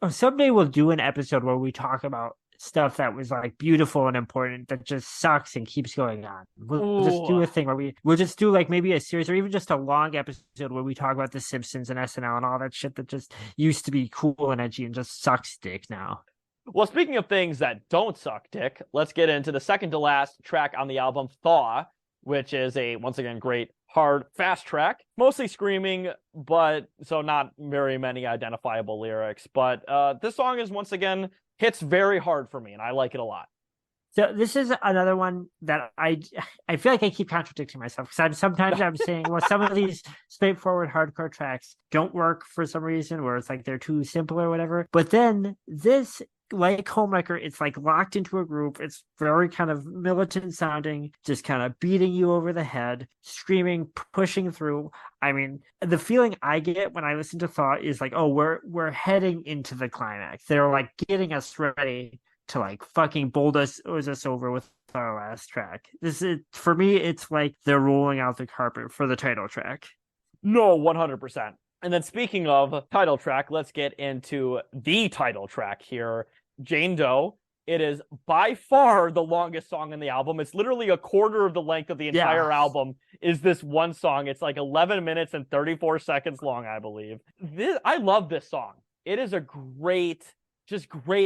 Someday we'll do an episode where we talk about stuff that was like beautiful and important that just sucks and keeps going on. We'll just do a thing where we'll just do like maybe a series or even just a long episode where we talk about The Simpsons and SNL and all that shit that just used to be cool and edgy and just sucks dick now. Well, speaking of things that don't suck dick, let's get into the second to last track on the album, Thaw, which is a, once again, great hard, fast track, mostly screaming, but so not very many identifiable lyrics. But this song is once again hits very hard for me, and I like it a lot. So this is another one that I feel like I keep contradicting myself because I'm saying, well, some of these straightforward hardcore tracks don't work for some reason, where it's like they're too simple or whatever. But then this, like Homewrecker, it's like locked into a group. It's very kind of militant sounding, just kind of beating you over the head, screaming, pushing through. I mean, the feeling I get when I listen to Thought is like, oh, we're heading into the climax. They're like getting us ready to like fucking bulldoze us over with our last track. This is, for me, it's like they're rolling out the carpet for the title track. No, 100%. And then speaking of title track, let's get into the title track here. Jane Doe. It is by far the longest song in the album. It's literally a quarter of the length of the entire album is this one song. It's like 11 minutes and 34 seconds long, I believe. I love this song. It is a great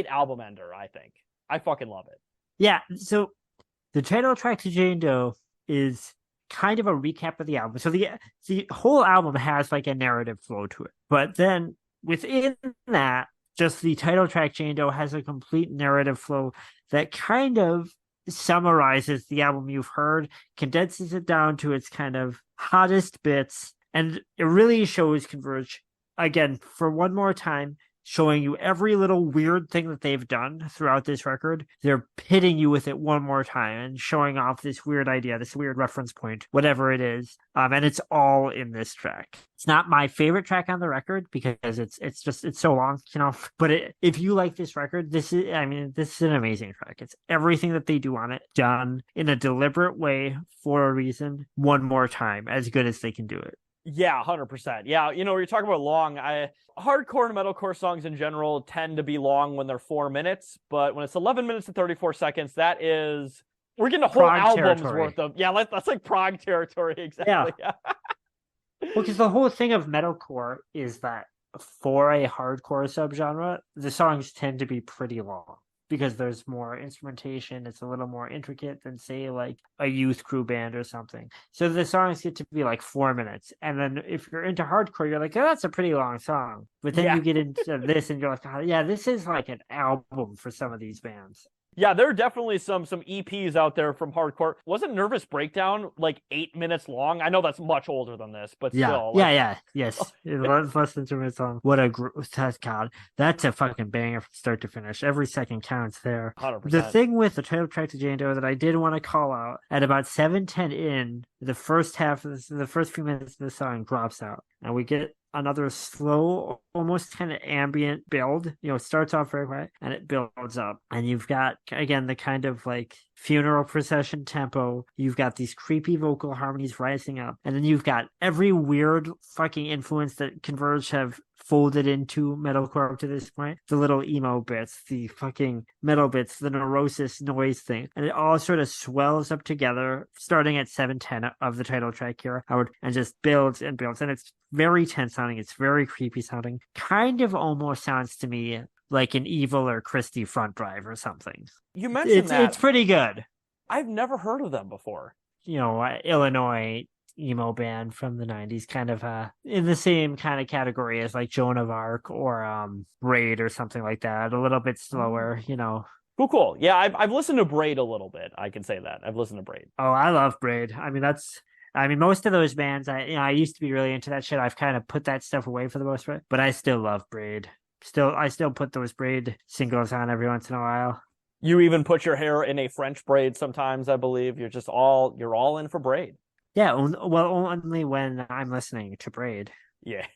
album ender, I think. I fucking love it. Yeah, so the title track to Jane Doe is kind of a recap of the album. So the whole album has like a narrative flow to it. But then within that, just the title track, Jane Doe, has a complete narrative flow that kind of summarizes the album you've heard, condenses it down to its kind of hottest bits, and it really shows Converge, again, for one more time, showing you every little weird thing that they've done throughout this record. They're pitting you with it one more time and showing off this weird idea, this weird reference point, whatever it is. And it's all in this track. It's not my favorite track on the record because it's so long, but if you like this record, this is an amazing track. It's everything that they do on it done in a deliberate way for a reason, one more time, as good as they can do it. Yeah, 100%. Yeah, you're talking about long. Hardcore and metalcore songs in general tend to be long when they're 4 minutes, but when it's 11 minutes and 34 seconds, we're getting a whole album's worth of. Yeah, that's like prog territory, exactly. Yeah. Well, because the whole thing of metalcore is that for a hardcore subgenre, the songs tend to be pretty long because there's more instrumentation. It's a little more intricate than, say, like a youth crew band or something. So the songs get to be like 4 minutes. And then if you're into hardcore, you're like, oh, that's a pretty long song. But then Yeah. you get into this and you're like, oh, yeah, this is like an album for some of these bands. Yeah, there are definitely some EPs out there from hardcore. Wasn't Nervous Breakdown like 8 minutes long? I know that's much older than this, but Yeah, still, yeah, like, yeah, yes. It was less than 2 minutes long. What a God, that's a fucking banger from start to finish. Every second counts there. The 100%. thing with the title track to Jane Doe that I did want to call out at about 7:10 in, the first half of the first few minutes of the song drops out, and we get another slow, almost kind of ambient build. It starts off very quiet and it builds up. And you've got, again, the kind of like funeral procession tempo. You've got these creepy vocal harmonies rising up. And then you've got every weird fucking influence that Converge have folded into metalcore up to this point. The little emo bits, the fucking metal bits, the neurosis noise thing. And it all sort of swells up together, starting at 7:10 of the title track here, Howard, and just builds and builds. And it's very tense sounding. It's very creepy sounding. Kind of almost sounds to me like an Evil or Christie front drive or something. You mentioned that. It's pretty good. I've never heard of them before. Illinois emo band from the 90s, kind of in the same kind of category as like Joan of Arc or Braid or something like that. A little bit slower. Cool. Yeah, I've listened to Braid a little bit. I can say that. I've listened to Braid. Oh, I love Braid. I mean, most of those bands, I used to be really into that shit. I've kind of put that stuff away for the most part, but I still love Braid. I still put those Braid singles on every once in a while. You even put your hair in a French braid sometimes, I believe. You're all in for Braid. Yeah, well, only when I'm listening to Braid. Yeah.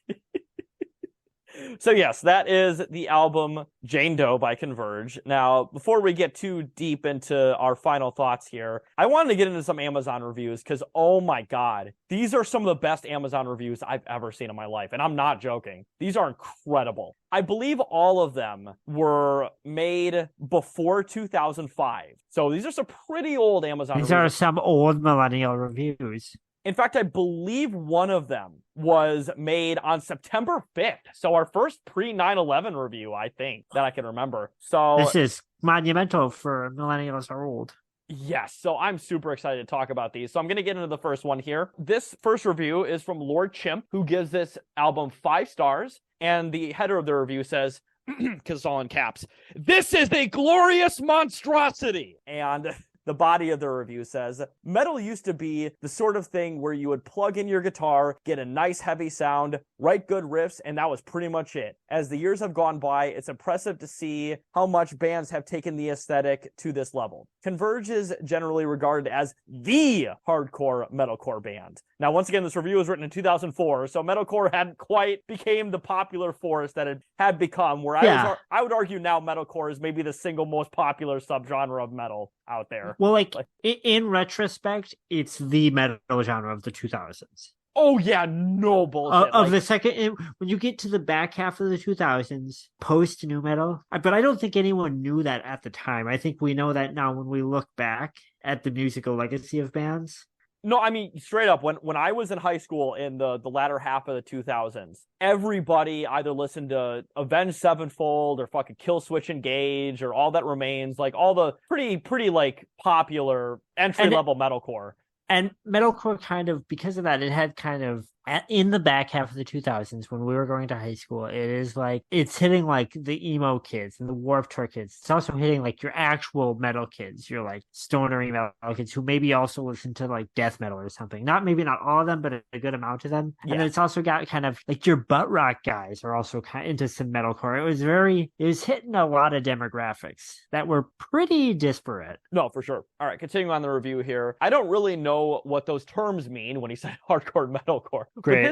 So yes, that is the album Jane Doe by Converge. Now, before we get too deep into our final thoughts here, I wanted to get into some Amazon reviews because, oh my God, these are some of the best Amazon reviews I've ever seen in my life. And I'm not joking. These are incredible. I believe all of them were made before 2005. So these are some pretty old Amazon reviews. These are some old millennial reviews. In fact, I believe one of them was made on September 5th. So our first pre-9/11 review, I think, that I can remember. So this is monumental for millennials are old. Yes, so I'm super excited to talk about these. So I'm going to get into the first one here. This first review is from Lord Chimp, who gives this album 5 stars. And the header of the review says, because it's all in caps, "This is a glorious monstrosity." And the body of the review says, "Metal used to be the sort of thing where you would plug in your guitar, get a nice heavy sound, write good riffs, and that was pretty much it. As the years have gone by, it's impressive to see how much bands have taken the aesthetic to this level. Converge is generally regarded as the hardcore metalcore band." Now, once again, this review was written in 2004, so metalcore hadn't quite became the popular force that it had become, where I would argue now metalcore is maybe the single most popular subgenre of metal out there. Well, in retrospect, it's the metal genre of the 2000s. Oh yeah, no bullshit. Of the second, when you get to the back half of the 2000s, post nu metal, but I don't think anyone knew that at the time. I think we know that now when we look back at the musical legacy of bands. No, I mean, straight up, when I was in high school in the latter half of the 2000s, everybody either listened to Avenged Sevenfold or fucking Killswitch Engage or All That Remains, like all the pretty like popular entry-level metalcore. And metalcore kind of, because of that, it had kind of, in the back half of the 2000s when we were going to high school, it's hitting like the emo kids and the Warped Tour kids. It's also hitting like your actual metal kids, your like stoner metal kids who maybe also listen to like death metal or something. Maybe not all of them, but a good amount of them. Yeah. And then it's also got kind of like your butt rock guys are also kind of into some metalcore. It was hitting a lot of demographics that were pretty disparate. No, for sure. All right, continuing on the review here. I don't really know what those terms mean when he said hardcore metalcore. Great.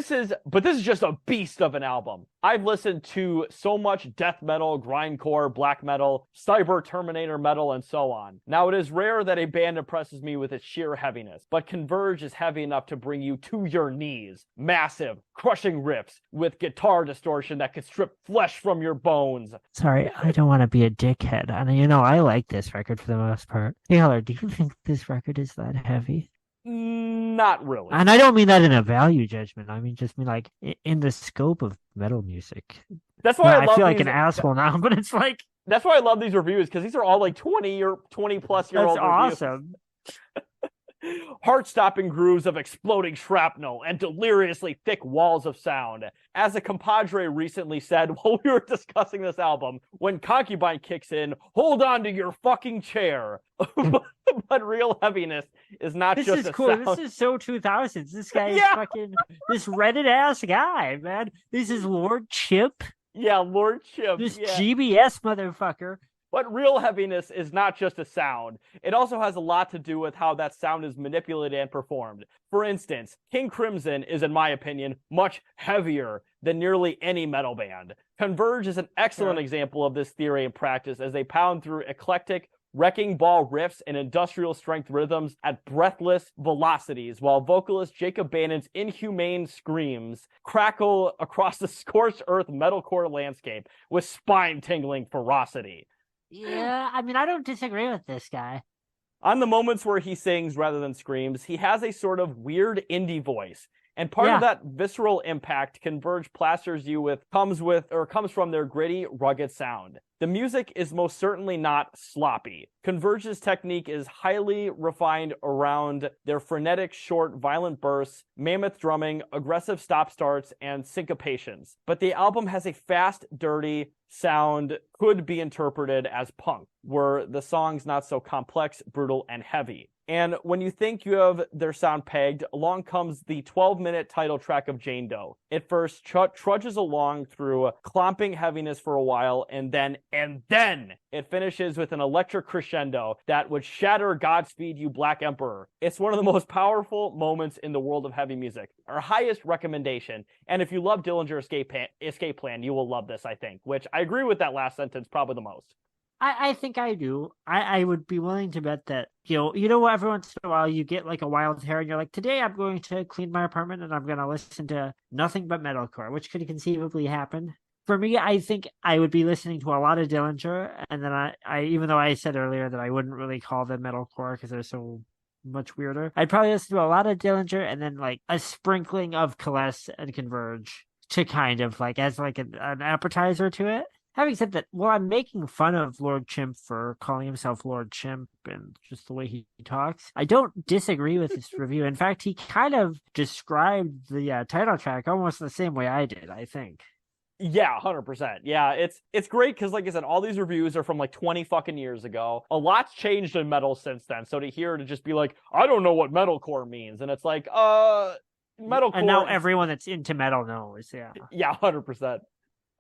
But this is just a beast of an album. I've listened to so much death metal, grindcore, black metal, cyber Terminator metal, and so on. Now, it is rare that a band impresses me with its sheer heaviness, but Converge is heavy enough to bring you to your knees. Massive, crushing riffs with guitar distortion that can strip flesh from your bones. Sorry, I don't want to be a dickhead. And I like this record for the most part. Taylor, do you think this record is that heavy? No, Not really. And I don't mean that in a value judgment. I mean just mean like in the scope of metal music. That's Yeah, why I I love feel like these. an asshole now, but it's like That's why I love these reviews, because these are all like 20 plus year that's old reviews. awesome. Heart-stopping grooves of exploding shrapnel and deliriously thick walls of sound. As a compadre recently said while we were discussing this album, when Concubine kicks in, hold on to your fucking chair. But real heaviness is not This just is a cool. sound. This is so 2000s. This guy is Yeah. fucking this Reddit ass guy, man. This is Lord Chip, Yeah, Lord Chip. this Yeah. GBS motherfucker. But real heaviness is not just a sound. It also has a lot to do with how that sound is manipulated and performed. For instance, King Crimson is, in my opinion, much heavier than nearly any metal band. Converge is an excellent example of this theory in practice as they pound through eclectic, wrecking ball riffs and industrial strength rhythms at breathless velocities, while vocalist Jacob Bannon's inhumane screams crackle across the scorched earth metalcore landscape with spine-tingling ferocity. Yeah, I mean, I don't disagree with this guy. On the moments where he sings rather than screams, he has a sort of weird indie voice. And part of that visceral impact Converge plasters you with comes from their gritty, rugged sound. The music is most certainly not sloppy. Converge's technique is highly refined around their frenetic, short, violent bursts, mammoth drumming, aggressive stop-starts, and syncopations. But the album has a fast, dirty sound, could be interpreted as punk, were the songs not so complex, brutal, and heavy. And when you think you have their sound pegged, along comes the 12-minute title track of Jane Doe. It first trudges along through clomping heaviness for a while, and then it finishes with an electric crescendo that would shatter Godspeed You Black Emperor. It's one of the most powerful moments in the world of heavy music. Our highest recommendation, and if you love Dillinger Escape Plan, you will love this, I think, which I agree with that last sentence probably the most. I think I do. I would be willing to bet that, you know, every once in a while you get like a wild hair and you're like, today I'm going to clean my apartment and I'm going to listen to nothing but metalcore, which could conceivably happen. For me, I think I would be listening to a lot of Dillinger, and then I even though I said earlier that I wouldn't really call them metalcore because they're so much weirder, I'd probably listen to a lot of Dillinger and then like a sprinkling of Coalesce and Converge to kind of like as like an appetizer to it. Having said that, well, I'm making fun of Lord Chimp for calling himself Lord Chimp and just the way he talks. I don't disagree with this review. In fact, he kind of described the title track almost the same way I did, I think. Yeah, 100%. Yeah, it's great because, like I said, all these reviews are from like 20 fucking years ago. A lot's changed in metal since then. So to just be like, I don't know what metalcore means, and it's like, metalcore. And now everyone that's into metal knows. Yeah. Yeah, 100%.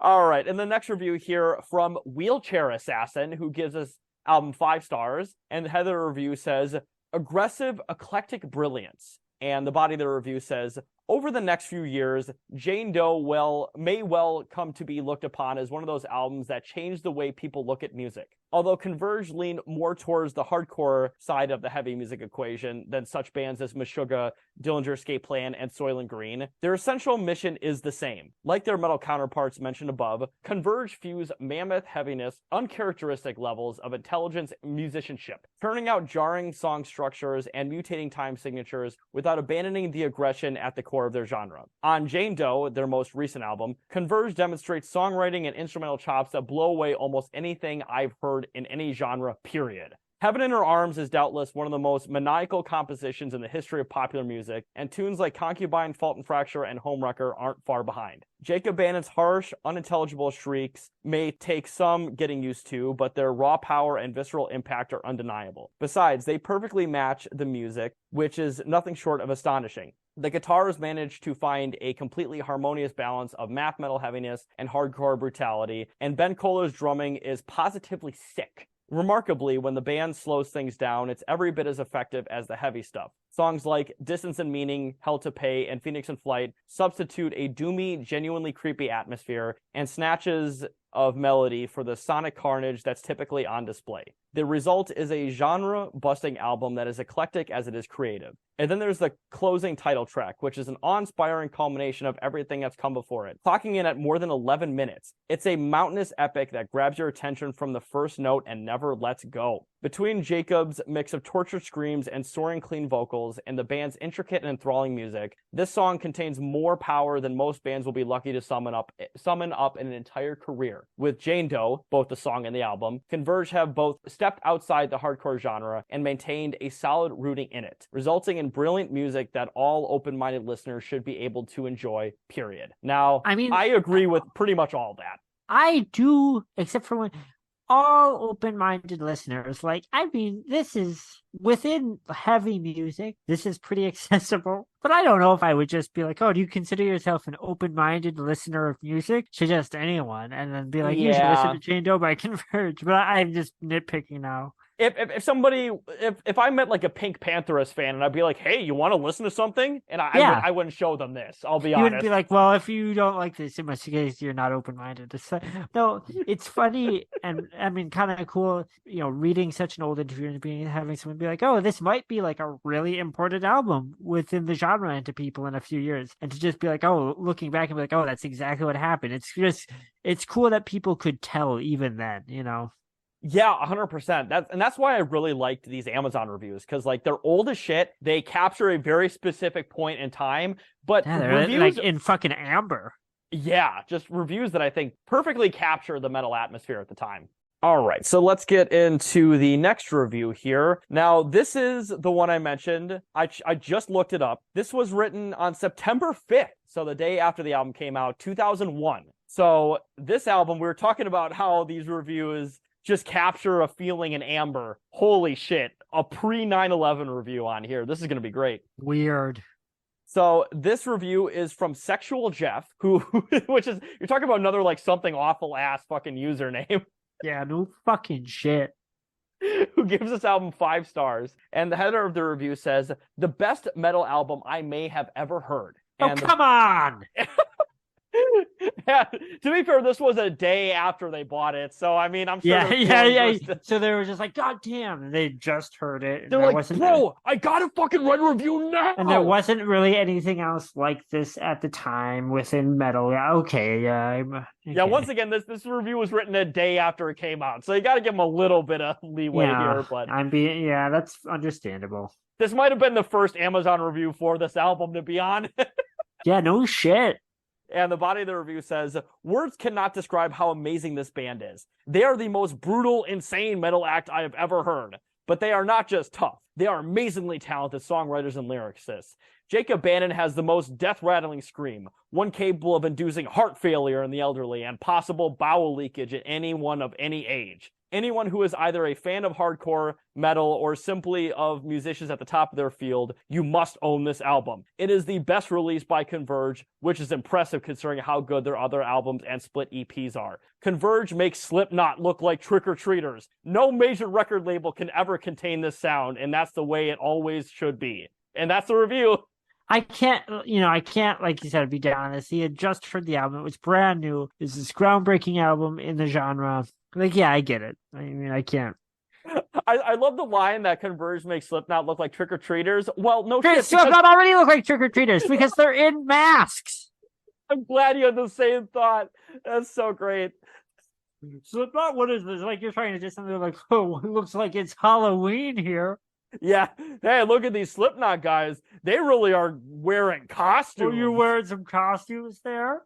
All right, and the next review here from Wheelchair Assassin, who gives us album 5 stars, and the head of the review says, aggressive, eclectic brilliance. And the body of the review says, over the next few years, Jane Doe may well come to be looked upon as one of those albums that changed the way people look at music. Although Converge lean more towards the hardcore side of the heavy music equation than such bands as Meshuggah, Dillinger Escape Plan, and Soylent Green, their essential mission is the same. Like their metal counterparts mentioned above, Converge fuse mammoth heaviness, uncharacteristic levels of intelligence and musicianship, turning out jarring song structures and mutating time signatures without abandoning the aggression at the core of their genre. On Jane Doe, their most recent album, Converge demonstrates songwriting and instrumental chops that blow away almost anything I've heard in any genre, period. Heaven in Her Arms is doubtless one of the most maniacal compositions in the history of popular music, and tunes like Concubine, Fault and Fracture, and Homewrecker aren't far behind. Jacob Bannon's harsh, unintelligible shrieks may take some getting used to, but their raw power and visceral impact are undeniable. Besides, they perfectly match the music, which is nothing short of astonishing. The guitars manage to find a completely harmonious balance of math metal heaviness and hardcore brutality, and Ben Kohler's drumming is positively sick. Remarkably, when the band slows things down, it's every bit as effective as the heavy stuff. Songs like Distance and Meaning, Hell to Pay, and Phoenix in Flight substitute a doomy, genuinely creepy atmosphere and snatches of melody for the sonic carnage that's typically on display. The result is a genre-busting album that is eclectic as it is creative. And then there's the closing title track, which is an awe-inspiring culmination of everything that's come before it, clocking in at more than 11 minutes. It's a mountainous epic that grabs your attention from the first note and never lets go. Between Jacob's mix of tortured screams and soaring clean vocals and the band's intricate and enthralling music, this song contains more power than most bands will be lucky to summon up in an entire career. With Jane Doe, both the song and the album, Converge have both stepped outside the hardcore genre and maintained a solid rooting in it, resulting in brilliant music that all open-minded listeners should be able to enjoy, period. Now, I mean, I agree with pretty much all that. I do, except for when all open-minded listeners, like, I mean, this is within heavy music. This is pretty accessible, but I don't know if I would just be like, oh, do you consider yourself an open-minded listener of music to just anyone? And then be like, you should listen to Jane Doe by Converge. But I'm just nitpicking now. If I met like a Pink Pantherist fan and I'd be like, hey, you want to listen to something? And I wouldn't show them this. I'll be honest. You wouldn't be like, well, if you don't like this, it must be you're not open-minded. No, it's funny and I mean, kind of cool, reading such an old interview and having someone be like, oh, this might be like a really important album within the genre and to people in a few years. And to just be like, oh, looking back and be like, oh, that's exactly what happened. It's cool that people could tell even then, Yeah, 100%. That's why I really liked these Amazon reviews, because like they're old as shit. They capture a very specific point in time, but they're reviews like in fucking amber. Yeah, just reviews that I think perfectly capture the metal atmosphere at the time. All right, so let's get into the next review here. Now, this is the one I mentioned. I just looked it up. This was written on September 5th, so the day after the album came out, 2001. So this album, we were talking about how these reviews just capture a feeling in amber. Holy shit. A pre 9/11 review on here. This is going to be great. Weird. So this review is from Sexual Jeff, which is, you're talking about another like something awful ass fucking username. Yeah, no fucking shit. Who gives this album 5 stars. And the header of the review says, the best metal album I may have ever heard. And come on! Yeah, to be fair, this was a day after they bought it, so I mean, I'm sure. Yeah. So they were just like, "God damn!" They just heard it. They're like, "Bro, I gotta fucking write a review now." And there wasn't really anything else like this at the time within metal. Yeah, okay, yeah. Okay. Yeah, once again, this review was written a day after it came out, so you got to give them a little bit of leeway here. But that's understandable. This might have been the first Amazon review for this album, to be honest. Yeah, no shit. And the body of the review says, words cannot describe how amazing this band is. They are the most brutal, insane metal act I have ever heard. But they are not just tough. They are amazingly talented songwriters and lyricists. Jacob Bannon has the most death-rattling scream, one capable of inducing heart failure in the elderly and possible bowel leakage in anyone of any age. Anyone who is either a fan of hardcore, metal, or simply of musicians at the top of their field, you must own this album. It is the best release by Converge, which is impressive considering how good their other albums and split EPs are. Converge makes Slipknot look like trick-or-treaters. No major record label can ever contain this sound, and that's the way it always should be. And that's the review. I can't, like you said, be down on this. He had just heard the album. It was brand new. This is groundbreaking album in the genre. Like, yeah, I get it. I mean, I can't. I love the line that Converge makes Slipknot look like trick-or-treaters. Well, no shit. Slipknot already look like trick-or-treaters because they're in masks. I'm glad you had the same thought. That's so great. Slipknot, what is this? Like, you're trying to do something like, oh, it looks like it's Halloween here. Yeah. Hey, look at these Slipknot guys. They really are wearing costumes. Oh, you're wearing some costumes there?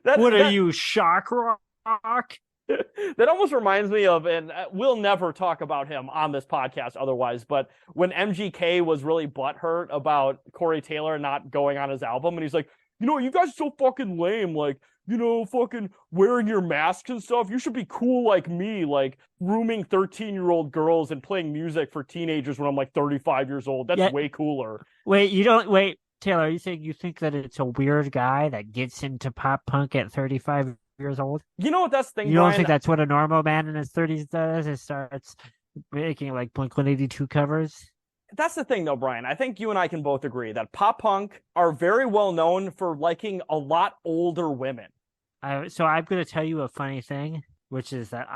What are you, shock rock? That almost reminds me of, and we'll never talk about him on this podcast otherwise, but when MGK was really butthurt about Corey Taylor not going on his album, and he's like, you guys are so fucking lame, like, fucking wearing your masks and stuff. You should be cool like me, like grooming 13-year-old girls and playing music for teenagers when I'm like 35 years old. That's way cooler. Wait, Taylor, you think that it's a weird guy that gets into pop punk at 35 years old? You know what that's the thing, You don't think that's what a normal man in his 30s does? It starts making like Blink-182 covers? That's the thing, though, Brian. I think you and I can both agree that pop punk are very well known for liking a lot older women. So I'm going to tell you a funny thing, which is that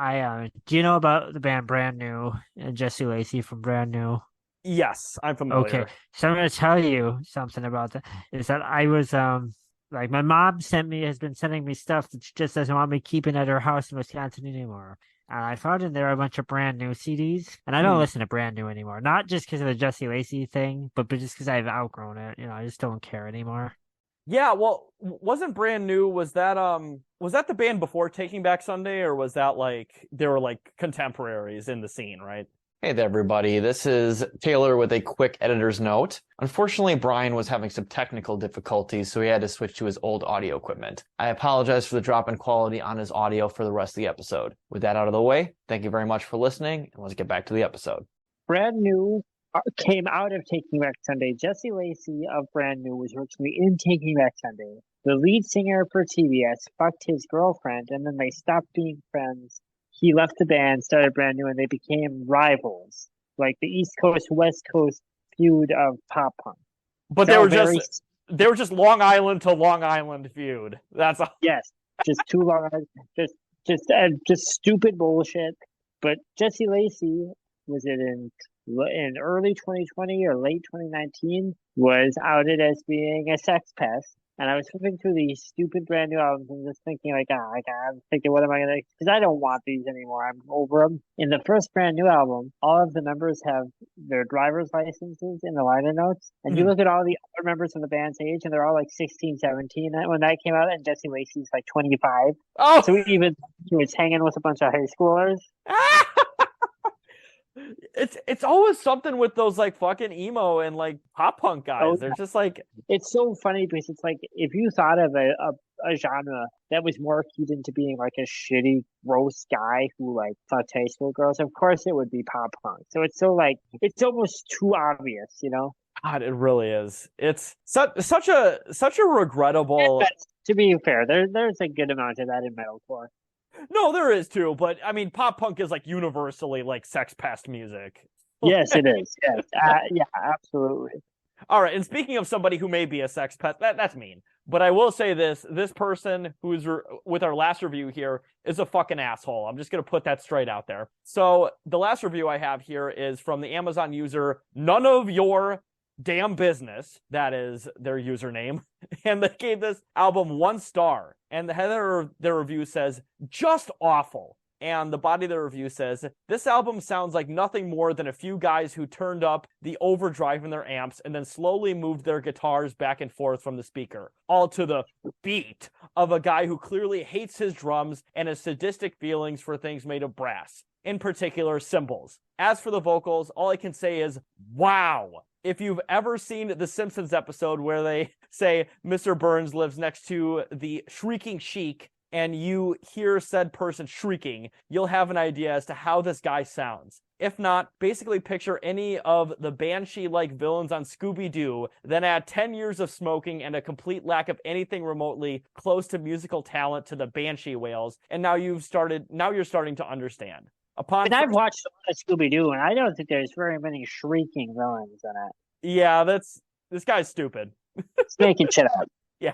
do you know about the band Brand New and Jesse Lacey from Brand New? Yes, I'm familiar. Okay, so I'm going to tell you something about that. Is that I was my mom has been sending me stuff that she just doesn't want me keeping at her house in Wisconsin anymore. I found in there a bunch of brand new CDs, and I don't listen to brand new anymore. Not just because of the Jesse Lacey thing, but just because I've outgrown it. I just don't care anymore. Yeah, well, wasn't brand new? Was that the band before Taking Back Sunday, or was that like they were like contemporaries in the scene, right? Hey there, everybody. This is Taylor with a quick editor's note. Unfortunately, Brian was having some technical difficulties, so he had to switch to his old audio equipment. I apologize for the drop in quality on his audio for the rest of the episode. With that out of the way, thank you very much for listening, and let's get back to the episode. Brand New came out of Taking Back Sunday. Jesse Lacey of Brand New was originally in Taking Back Sunday. The lead singer for TBS fucked his girlfriend, and then they stopped being friends. He left the band, started Brand New, and they became rivals, like the East Coast West Coast feud of pop punk. But they were just Long Island to Long Island feud. That's all. Yes, just too long, just stupid bullshit. But Jesse Lacey, was it in early 2020 or late 2019, was outed as being a sex pest. And I was flipping through these stupid Brand New albums and just thinking I'm thinking, what am I going to, because I don't want these anymore. I'm over them. In the first Brand New album, all of the members have their driver's licenses in the liner notes. And you look at all the other members of the band's age, and they're all like 16, 17 when that came out, and Jesse Lacey's like 25. Oh, so he was hanging with a bunch of high schoolers. It's always something with those like fucking emo and like pop punk guys. Oh, They're just like, it's so funny because it's like if you thought of a genre that was more keyed into being like a shitty, gross guy who like fucked high school girls, of course it would be pop punk. So it's so like it's almost too obvious, God, it really is. It's such a regrettable. To be fair, there's a good amount of that in metalcore. No, there is too, but I mean, pop punk is like universally like sex pest music. Yes, it is. Yes, yeah, absolutely. All right, and speaking of somebody who may be a sex pest, that's mean. But I will say this person who's with our last review here is a fucking asshole. I'm just going to put that straight out there. So the last review I have here is from the Amazon user, None of Your Damn Business. That is their username. And they gave this album 1 star. And the header of their review says, just awful. And the body of the review says, this album sounds like nothing more than a few guys who turned up the overdrive in their amps and then slowly moved their guitars back and forth from the speaker, all to the beat of a guy who clearly hates his drums and has sadistic feelings for things made of brass, in particular cymbals. As for the vocals, all I can say is, wow. If you've ever seen the Simpsons episode where they say Mr. Burns lives next to the Shrieking Sheik and you hear said person shrieking, you'll have an idea as to how this guy sounds. If not, basically picture any of the Banshee-like villains on Scooby-Doo, then add 10 years of smoking and a complete lack of anything remotely close to musical talent to the Banshee whales, and now you're starting to understand. I've watched a lot of Scooby-Doo, and I don't think there's very many shrieking villains in it. Yeah, this guy's stupid. It's making shit up. Yeah.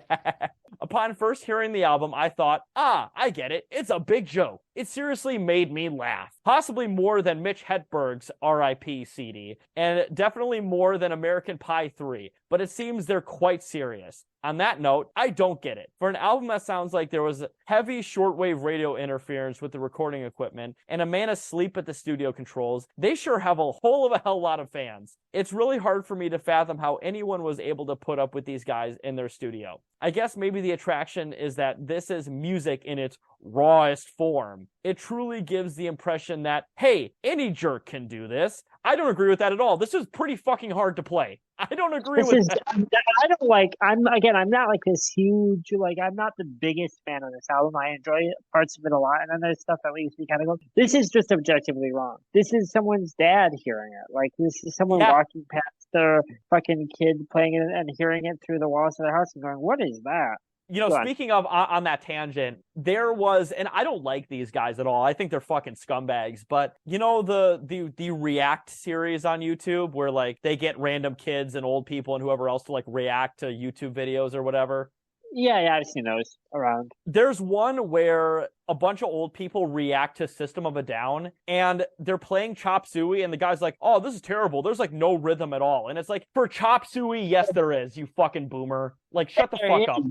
Upon first hearing the album, I thought, I get it. It's a big joke. It seriously made me laugh. Possibly more than Mitch Hedberg's R.I.P. CD, and definitely more than American Pie 3, but it seems they're quite serious. On that note, I don't get it. For an album that sounds like there was heavy shortwave radio interference with the recording equipment and a man asleep at the studio controls, they sure have a whole of a hell lot of fans. It's really hard for me to fathom how anyone was able to put up with these guys in their studio. I guess maybe the attraction is that this is music in its rawest form. It truly gives the impression that, hey, any jerk can do this. I don't agree with that at all. This is pretty fucking hard to play. I don't agree with that. I'm not like this huge, I'm not the biggest fan of this album. I enjoy parts of it a lot, and then there's stuff that leaves me kind of go, this is just objectively wrong. This is someone's dad hearing it. Like, this is someone walking past their fucking kid playing it and hearing it through the walls of their house and going, what is that? Speaking of on that tangent, there was, and I don't like these guys at all. I think they're fucking scumbags. But the React series on YouTube where like they get random kids and old people and whoever else to like react to YouTube videos or whatever. Yeah, I've seen those around. There's one where a bunch of old people react to System of a Down, and they're playing Chop Suey, and the guy's like, oh, this is terrible. There's, like, no rhythm at all. And it's like, for Chop Suey, yes, there is, you fucking boomer. Like, shut the fuck up.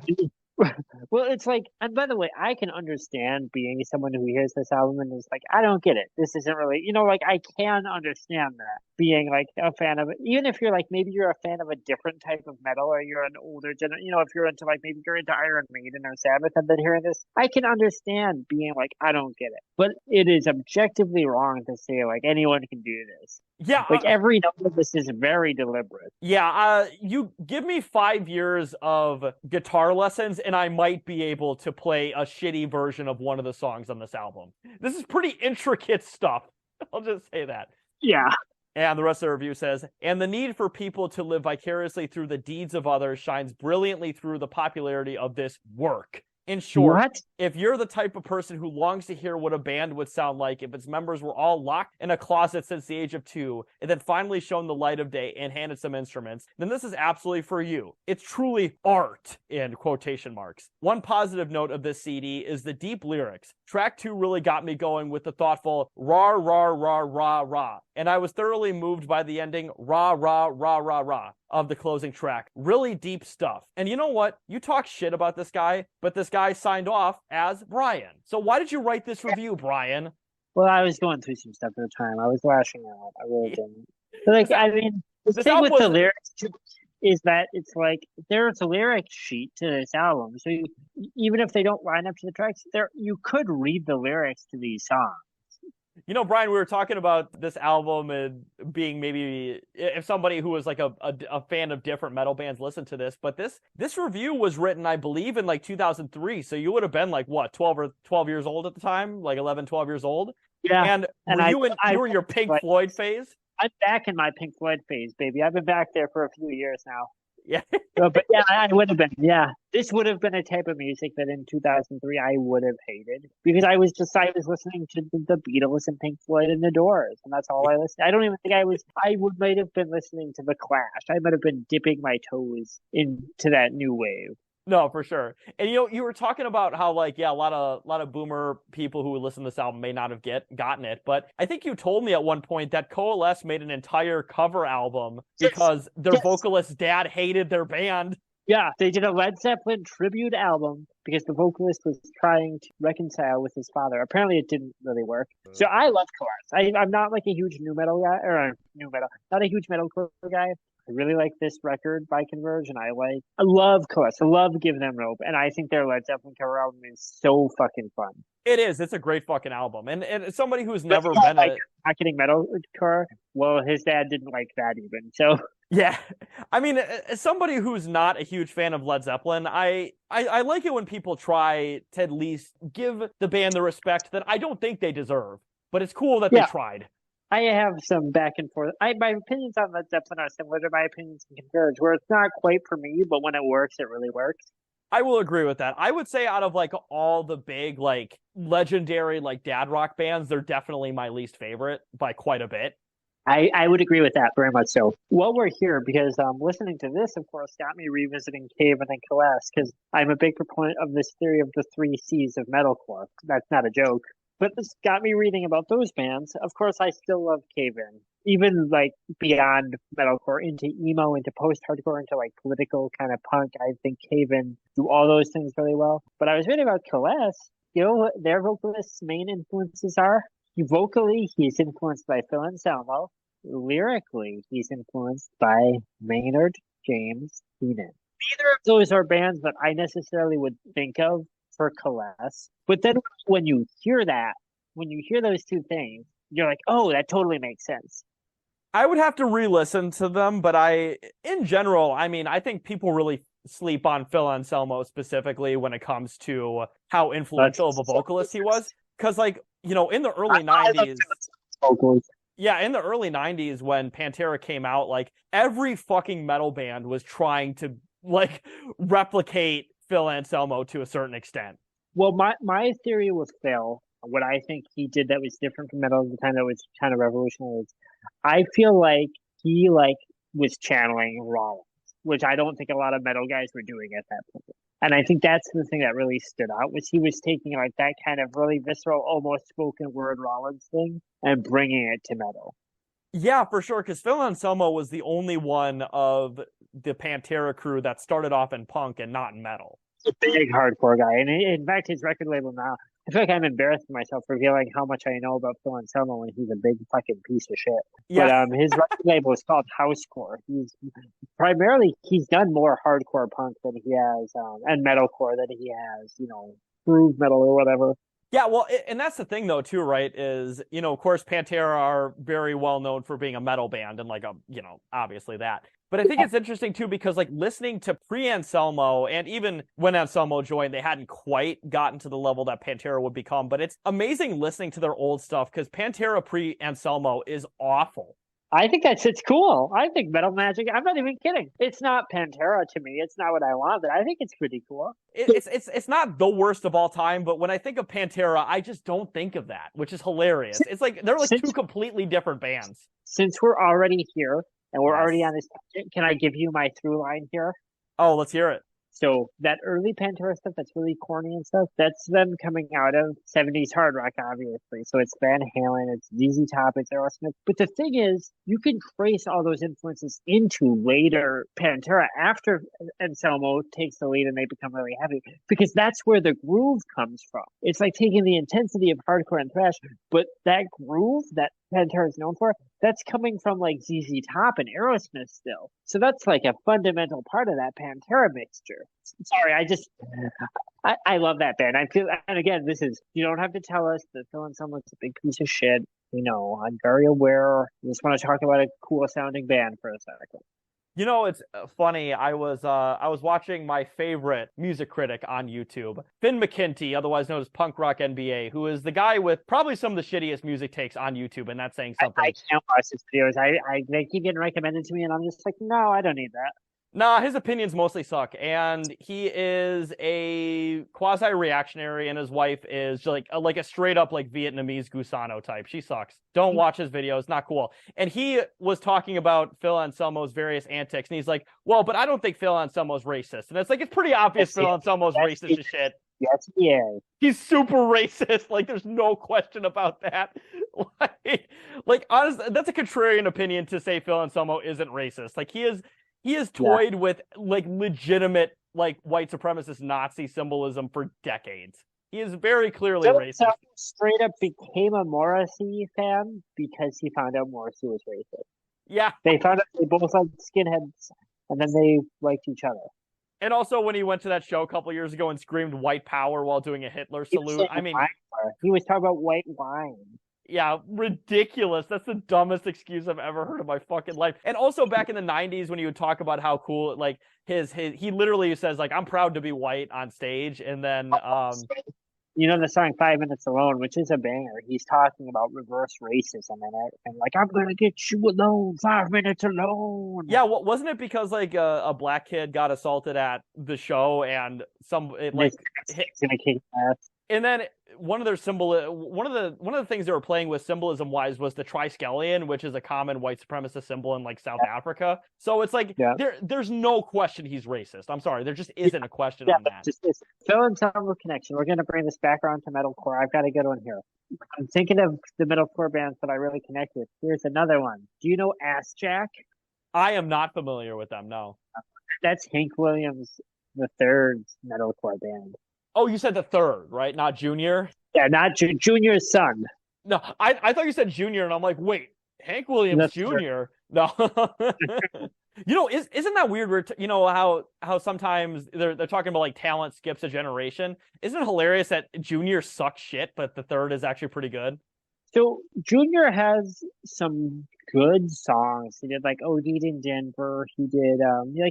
Well, it's like, and by the way, I can understand being someone who hears this album and is like, I don't get it. This isn't really, like, I can understand that being like a fan of it. Even if you're like, maybe you're a fan of a different type of metal or you're an older if you're into like, maybe you're into Iron Maiden or Sabbath and then hearing this, I can understand being like, I don't get it. But it is objectively wrong to say like anyone can do this. Yeah, Like every note of this is very deliberate. yeah. You give me 5 years of guitar lessons, and I might be able to play a shitty version of one of the songs on this album. This is pretty intricate stuff. I'll just say that. Yeah. And the rest of the review says, and the need for people to live vicariously through the deeds of others shines brilliantly through the popularity of this work. In short, What? if you're the type of person who longs to hear what a band would sound like if its members were all locked in a closet since the age of 2 and then finally shown the light of day and handed some instruments, then this is absolutely for you. It's truly art, in quotation marks. One positive note of this CD is the deep lyrics. Track 2 really got me going with the thoughtful rah, rah, rah, rah, rah. And I was thoroughly moved by the ending rah, rah, rah, rah, rah of the closing track. Really deep stuff. And you know what? You talk shit about this guy, but this guy signed off as Brian. So why did you write this review, Brian? Well, I was going through some stuff at the time. I was lashing out. I really didn't. But like, I mean, the thing with the lyrics too is that it's like there's a lyric sheet to this album. So even if they don't line up to the tracks, you could read the lyrics to these songs. Brian, we were talking about this album and being maybe if somebody who was like a fan of different metal bands listened to this, but this review was written, I believe, in like 2003. So you would have been like what, 12 years old at the time, like 11, 12 years old. Yeah. And you were in your Pink Floyd phase? I'm back in my Pink Floyd phase, baby. I've been back there for a few years now. Yeah. But yeah, I would have been. Yeah. This would have been a type of music that in 2003 I would have hated because I was listening to the Beatles and Pink Floyd and the Doors, and that's all I listened. I don't even think might have been listening to the Clash. I might have been dipping my toes into that new wave. No, for sure. And you were talking about how like, yeah, a lot of boomer people who would listen to this album may not have gotten it, but I think you told me at one point that Coalesce made an entire cover album because their vocalist's dad hated their band. Yeah, they did a Led Zeppelin tribute album because the vocalist was trying to reconcile with his father. Apparently, it didn't really work. So I love Coalesce. I'm not like a huge not a huge metalcore guy. I really like this record by Converge, and I love Coalesce. I love Give Them Rope, and I think their Led Zeppelin cover album is so fucking fun. It is. It's a great fucking album. And somebody who's never been marketing metalcore, well, his dad didn't like that even. So yeah, I mean, as somebody who's not a huge fan of Led Zeppelin, I like it when people try to at least give the band the respect that I don't think they deserve. But it's cool that they tried. I have some back and forth. My opinions on Led Zeppelin are similar to my opinions on Converge, where it's not quite for me, but when it works, it really works. I will agree with that. I would say out of like all the big like legendary like dad rock bands, they're definitely my least favorite by quite a bit. I would agree with that very much so. Well, we're here because listening to this, of course, got me revisiting Cave and Coalesce because I'm a big proponent of this theory of the 3 C's of metalcore. That's not a joke. But this got me reading about those bands. Of course, I still love Cave In. Even like beyond metalcore, into emo, into post-hardcore, into like political kind of punk. I think Cave In do all those things really well. But I was reading about Coalesce. You know what their vocalists' main influences are? Vocally, he's influenced by Phil Anselmo. Lyrically, he's influenced by Maynard James Keenan. Neither of those are bands that I necessarily would think of for Coalesce. But then when you hear those two things, you're like, oh, that totally makes sense. I would have to re-listen to them, but in general, I mean, I think people really sleep on Phil Anselmo specifically when it comes to how influential of a vocalist he was. Because, like, in the early 90s... Yeah, in the early 90s when Pantera came out, like, every fucking metal band was trying to, like, replicate Phil Anselmo to a certain extent. Well, my theory with Phil, what I think he did that was different from metal at the time that was kind of revolutionary is I feel like he was channeling Rollins, which I don't think a lot of metal guys were doing at that point. And I think that's the thing that really stood out was he was taking like that kind of really visceral, almost spoken word Rollins thing and bringing it to metal. Yeah, for sure, because Phil Anselmo was the only one of the Pantera crew that started off in punk and not in metal. a big hardcore guy. And in fact, his record label now, I feel like I'm embarrassing myself for revealing how much I know about Phil Anselmo when he's a big fucking piece of shit. But Yeah. his record label is called Housecore. He's done more hardcore punk than he has, and metalcore than he has, groove metal or whatever. Yeah, well, and that's the thing though too, right? Is, of course, Pantera are very well known for being a metal band and like obviously that. But I think it's interesting too because like listening to pre-Anselmo and even when Anselmo joined, they hadn't quite gotten to the level that Pantera would become. But it's amazing listening to their old stuff because Pantera pre-Anselmo is awful. I think it's cool. I think Metal Magic. I'm not even kidding. It's not Pantera to me. It's not what I want, but I think it's pretty cool. It's not the worst of all time, but when I think of Pantera, I just don't think of that, which is hilarious. It's like they're like two completely different bands. Since we're already here and we're Yes. already on this tangent, can I give you my through line here? Oh, let's hear it. So that early Pantera stuff that's really corny and stuff, that's them coming out of 70s hard rock, obviously. So it's Van Halen, it's ZZ Top, it's Aerosmith. But the thing is, you can trace all those influences into later Pantera after Anselmo takes the lead and they become really heavy, because that's where the groove comes from. It's like taking the intensity of hardcore and thrash, but that groove that Pantera is known for, that's coming from like ZZ Top and Aerosmith still. So that's like a fundamental part of that Pantera mixture. Sorry, I love that band. I feel, and again, you don't have to tell us that Phil Anselmo's a big piece of shit. I'm very aware. I just want to talk about a cool sounding band for a second. It's funny. I was watching my favorite music critic on YouTube, Finn McKenty, otherwise known as Punk Rock NBA, who is the guy with probably some of the shittiest music takes on YouTube, and that's saying something. I can't watch his videos. They keep getting recommended to me, and I'm just like, no, I don't need that. Nah, his opinions mostly suck, and he is a quasi-reactionary, and his wife is like a straight up like Vietnamese Gusano type. She sucks. Don't watch his videos. Not cool. And he was talking about Phil Anselmo's various antics, and he's like, "Well, but I don't think Phil Anselmo's racist." And it's like it's pretty obvious Phil Anselmo's racist as shit. Yes, he is. He's super racist. Like, there's no question about that. Like honestly, that's a contrarian opinion to say Phil Anselmo isn't racist. Like he is toyed with like legitimate like white supremacist Nazi symbolism for decades. He is very clearly racist. Straight up became a Morrissey fan because he found out Morrissey was racist. Yeah. They found out they both liked skinheads, and then they liked each other. And also when he went to that show a couple years ago and screamed white power while doing a Hitler salute. I mean, he was talking about white wine. Yeah, ridiculous. That's the dumbest excuse I've ever heard in my fucking life. And also back in the 90s when he would talk about how cool, like he literally says like, I'm proud to be white on stage. And then, the song 5 Minutes Alone, which is a banger. He's talking about reverse racism in it. And like, I'm going to get you alone, 5 minutes alone. Yeah. Wasn't it because like a black kid got assaulted at the show and and then one of the things they were playing with symbolism wise was the triskelion, which is a common white supremacist symbol in like South Africa. So it's like there's no question he's racist. I'm sorry, there just isn't a question on that. Phil Anselmo connection. We're gonna bring this back around to metalcore. I've got a good one here. I'm thinking of the metalcore bands that I really connect with. Here's another one. Do you know Ass Jack? I am not familiar with them. No. That's Hank Williams, the third metalcore band. Oh, you said the third, right? Not Junior? Yeah, not Junior's son. No, I thought you said Junior, and I'm like, wait, Hank Williams Jr.? No. Isn't that weird? How sometimes they're talking about like talent skips a generation. Isn't it hilarious that Junior sucks shit, but the third is actually pretty good? So Junior has some good songs. He did like OD'd in Denver. He did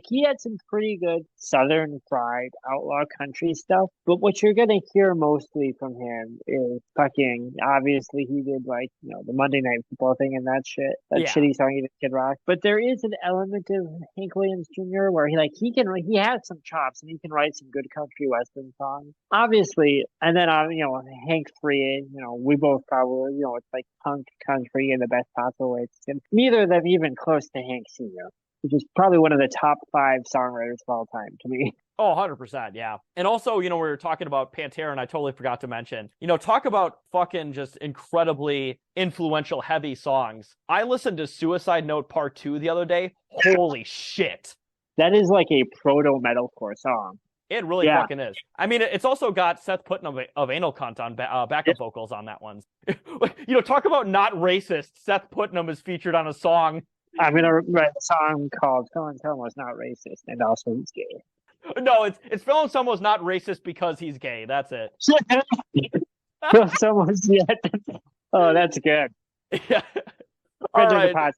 he had some pretty good Southern fried outlaw country stuff. But what you're gonna hear mostly from him is fucking obviously he did like the Monday Night Football thing and that shit. Shitty song he did Kid Rock. But there is an element of Hank Williams Jr. where he has some chops and he can write some good country western songs. Obviously, and then Hank Free, we both probably it's like punk country in the best possible way. And neither of them even close to Hank Sr., which is probably one of the top 5 songwriters of all time to me. Oh, 100%, yeah. And also, we were talking about Pantera, and I totally forgot to mention, talk about fucking just incredibly influential, heavy songs. I listened to Suicide Note Part 2 the other day. Holy shit. That is like a proto-metalcore song. It really Yeah. fucking is. I mean, it's also got Seth Putnam of Anal Cunt on backup vocals on that one. Talk about not racist. Seth Putnam is featured on a song. I'm gonna write a song called "Phil Anselmo Was Not Racist," and also he's gay. No, it's Phil Anselmo's not racist because he's gay. That's it. Phil Anselmo's Oh, that's good. Yeah. Friend All of the right. pod.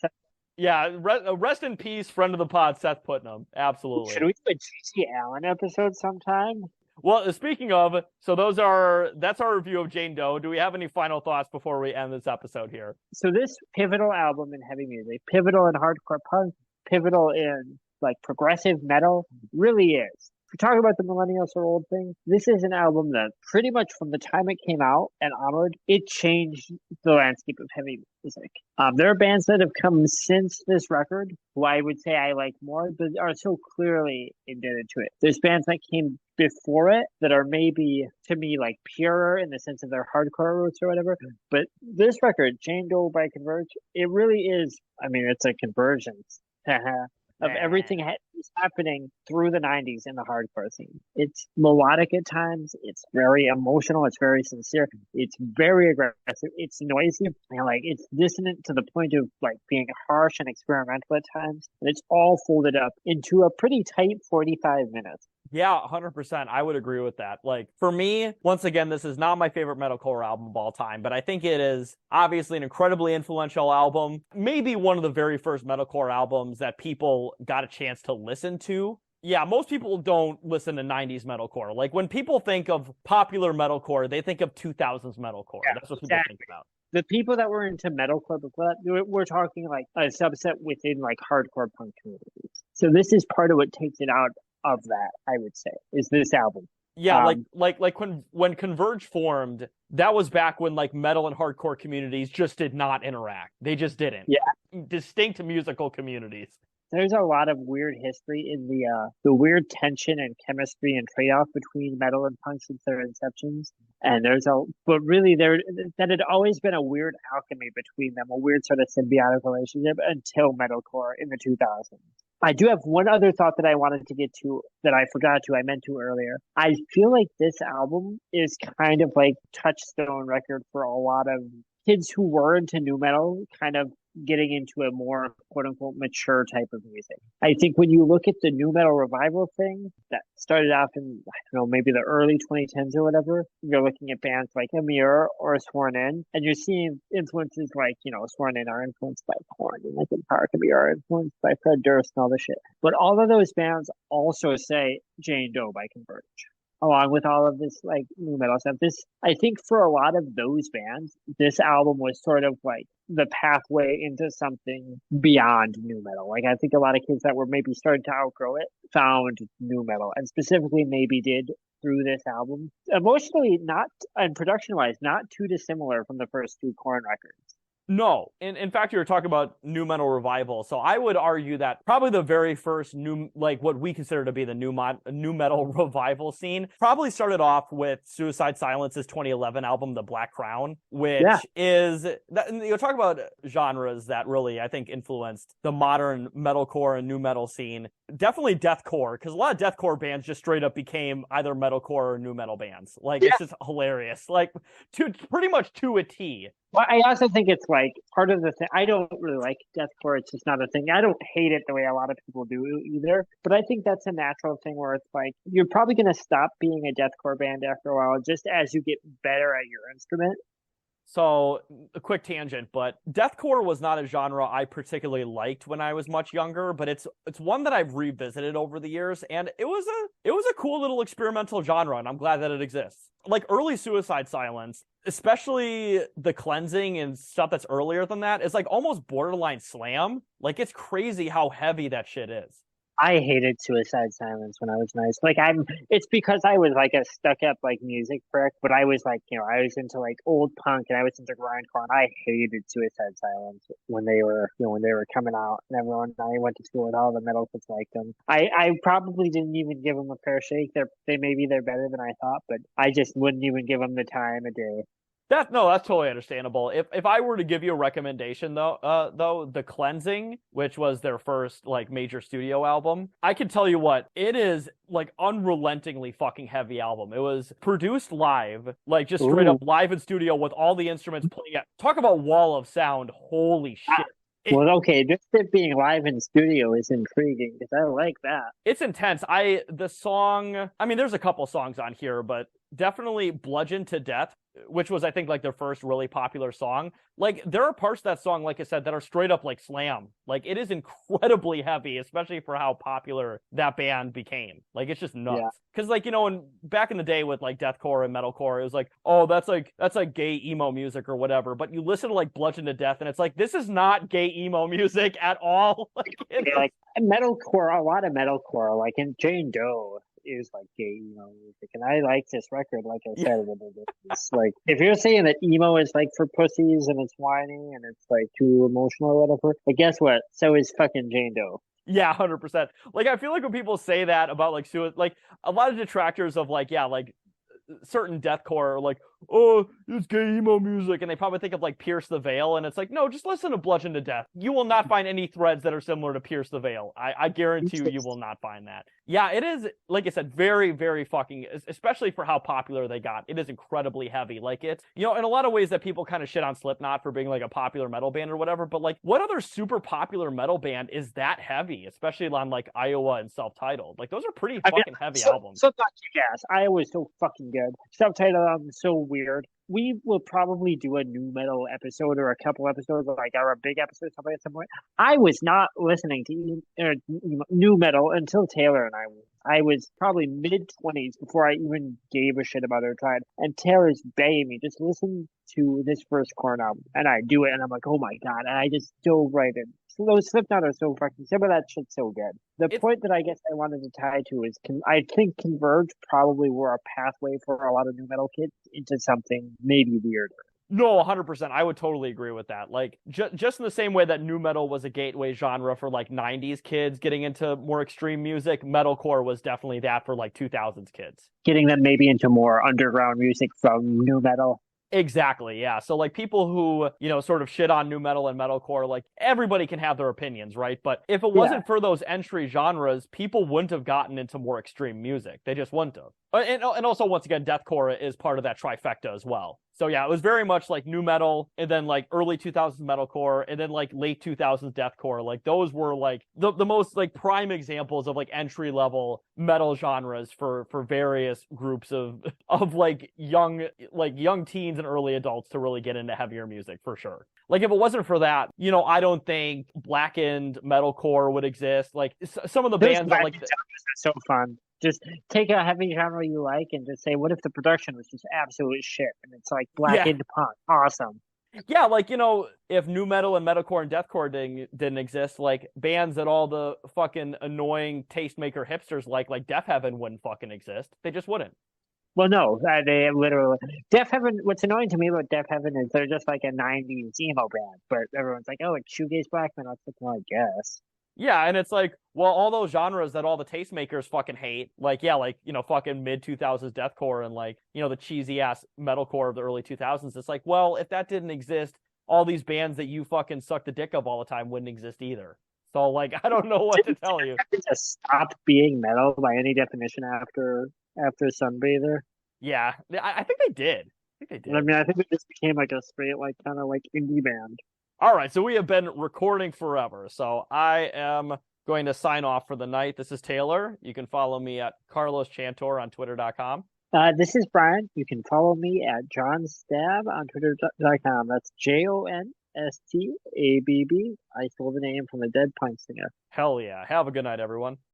Yeah. Rest in peace, friend of the pod, Seth Putnam. Absolutely. Should we do a G.C. Allen episode sometime? Well, speaking of, so that's our review of Jane Doe. Do we have any final thoughts before we end this episode here? So this pivotal album in heavy music, pivotal in hardcore punk, pivotal in like progressive metal, really is. If we're talking about the Millennials are old thing, this is an album that pretty much from the time it came out and onward, it changed the landscape of heavy music. There are bands that have come since this record who I would say I like more, but are so clearly indebted to it. There's bands that came before it that are maybe to me like purer in the sense of their hardcore roots or whatever. But this record, Jane Doe by Converge, it really is. I mean, it's a convergence of everything is happening through the 90s in the hardcore scene. It's melodic at times. It's very emotional. It's very sincere. It's very aggressive. It's noisy and like it's dissonant to the point of like being harsh and experimental at times. And it's all folded up into a pretty tight 45 minutes. Yeah, 100%. I would agree with that. Like, for me, once again, this is not my favorite metalcore album of all time, but I think it is obviously an incredibly influential album. Maybe one of the very first metalcore albums that people got a chance to listen to. Yeah, most people don't listen to 90s metalcore. Like, when people think of popular metalcore, they think of 2000s metalcore. Yeah, that's what people think about. The people that were into metalcore before that, we're talking like a subset within like hardcore punk communities. So this is part of what takes it out of that, I would say, is this album. Yeah, like when Converge formed, that was back when like metal and hardcore communities just did not interact. They just didn't. Yeah. Distinct musical communities. There's a lot of weird history in the weird tension and chemistry and trade-off between metal and punk since their inceptions. And but really that had always been a weird alchemy between them, a weird sort of symbiotic relationship until metalcore in the 2000s. I do have one other thought that I wanted to get to that I forgot to, I meant to earlier. I feel like this album is kind of like touchstone record for a lot of kids who were into nu metal kind of getting into a more quote unquote mature type of music. I think when you look at the nu metal revival thing that started off in, I don't know, maybe the early 2010s or whatever, you're looking at bands like Amir or Sworn In, and you're seeing influences like, Sworn In are influenced by Korn and Linkin Park, Amir are influenced by Fred Durst and all this shit. But all of those bands also say Jane Doe by Converge. Along with all of this like nu metal stuff. I think for a lot of those bands, this album was sort of like the pathway into something beyond nu metal. Like I think a lot of kids that were maybe starting to outgrow it found nu metal, and specifically maybe did through this album. Emotionally, not and production wise, not too dissimilar from the first two Korn records. No. In fact, you were talking about nu metal revival. So I would argue that probably the very first what we consider to be the nu metal revival scene probably started off with Suicide Silence's 2011 album, The Black Crown, which is, you're talking about genres that really, I think, influenced the modern metalcore and nu metal scene. Definitely deathcore, because a lot of deathcore bands just straight up became either metalcore or nu metal bands. Like, it's just hilarious. Like, pretty much to a T. Well, I also think it's like part of the thing. I don't really like deathcore. It's just not a thing. I don't hate it the way a lot of people do either. But I think that's a natural thing where it's like you're probably going to stop being a deathcore band after a while, just as you get better at your instrument. So, a quick tangent, but deathcore was not a genre I particularly liked when I was much younger, but it's one that I've revisited over the years, and it was a cool little experimental genre, and I'm glad that it exists. Like early Suicide Silence, especially the cleansing and stuff that's earlier than that, is like almost borderline slam. Like it's crazy how heavy that shit is. I hated Suicide Silence when I was nice. Like it's because I was like a stuck up like music prick, but I was like, I was into like old punk and I was into grindcore and I hated Suicide Silence when they were, when they were coming out and everyone, I went to school and all the metal kids liked them. I probably didn't even give them a fair shake. They're better than I thought, but I just wouldn't even give them the time of day. That's totally understandable. If I were to give you a recommendation though, The Cleansing, which was their first like major studio album, I can tell you what, it is like unrelentingly fucking heavy album. It was produced live, like just straight up Ooh. live in studio with all the instruments playing. Talk about wall of sound. Holy shit. Well, okay, just it being live in studio is intriguing because I like that. It's intense. The song, I mean, there's a couple songs on here, but definitely Bludgeon to Death, which was, I think, like their first really popular song. Like, there are parts of that song, like I said, that are straight up like slam. Like, it is incredibly heavy, especially for how popular that band became. Like, it's just nuts. Yeah. Because, like, you know, back in the day with like deathcore and metalcore, it was like, oh, that's like gay emo music or whatever. But you listen to like Bludgeon to Death, and it's like, this is not gay emo music at all. Like metalcore, a lot of metalcore, like in Jane Doe is like gay emo music, and I like this record. Like I said, it's like if you're saying that emo is like for pussies and it's whiny and it's like too emotional or whatever, but guess what? So is fucking Jane Doe. Yeah, 100%. Like, I feel like when people say that about like like a lot of detractors of like, yeah, like certain deathcore are like, oh, it's gay emo music, and they probably think of like Pierce the Veil, and it's like, no, just listen to Bludgeon to Death. You will not find any threads that are similar to Pierce the Veil. I guarantee you will not find that. Yeah, it is, like I said, very, very fucking, especially for how popular they got. It is incredibly heavy. Like, it's, you know, in a lot of ways that people kind of shit on Slipknot for being like a popular metal band or whatever, but like, what other super popular metal band is that heavy, especially on like Iowa and Self-Titled? Like, those are pretty fucking heavy albums. Slipknot kick-ass. Iowa's so fucking good. Self-Titled album is so weird. We will probably do a new metal episode or a couple episodes, like our big episode, something at some point. I was not listening to new metal until Taylor and I was probably mid-20s before I even gave a shit about it or tried. And Taylor's begging me, just listen to this first Korn album. And I do it, and I'm like, oh my God. And I just dove right in. So those Slipknot are so fucking, some of that shit's so good. The point that I guess I wanted to tie to is, I think Converge probably were a pathway for a lot of new metal kids into something maybe weirder. No, 100%. I would totally agree with that. Like, just in the same way that nu metal was a gateway genre for like 90s kids getting into more extreme music, metalcore was definitely that for like 2000s kids. Getting them maybe into more underground music from nu metal. Exactly, yeah. So like people who, you know, sort of shit on nu metal and metalcore, like everybody can have their opinions, right? But if it wasn't for those entry genres, people wouldn't have gotten into more extreme music. They just wouldn't have. And also, once again, deathcore is part of that trifecta as well. So yeah, it was very much like nu metal, and then like early 2000s metalcore, and then like late 2000s deathcore. Like those were like the most like prime examples of like entry level metal genres for various groups of like young teens and early adults to really get into heavier music for sure. Like if it wasn't for that, you know, I don't think blackened metalcore would exist. Like some of the bands that like so fun. Just take a heavy genre you like and just say, what if the production was just absolute shit? And it's like blackened punk. Awesome. Yeah, like, you know, if nu metal and metalcore and deathcore didn't exist, like bands that all the fucking annoying tastemaker hipsters like Death Heaven wouldn't fucking exist. They just wouldn't. Well, no, they literally Death Heaven. What's annoying to me about Death Heaven is they're just like a '90s emo band, but everyone's like, "Oh, it's shoegaze black metal." I guess. Yeah, and it's like, well, all those genres that all the tastemakers fucking hate, like, yeah, like, you know, fucking mid 2000s deathcore and like, you know, the cheesy ass metalcore of the early 2000s. It's like, well, if that didn't exist, all these bands that you fucking suck the dick of all the time wouldn't exist either. So, like, I don't know what to tell you. Just stop being metal by any definition after Sunbather. Yeah, I think they did. I mean, I think it just became like a straight, like kind of like indie band. All right, so we have been recording forever. So I am going to sign off for the night. This is Taylor. You can follow me at Carlos Chantor on Twitter.com. This is Brian. You can follow me at John Stab on Twitter.com. That's JONSTABB. I stole the name from the Dead Punk singer. Hell yeah. Have a good night, everyone.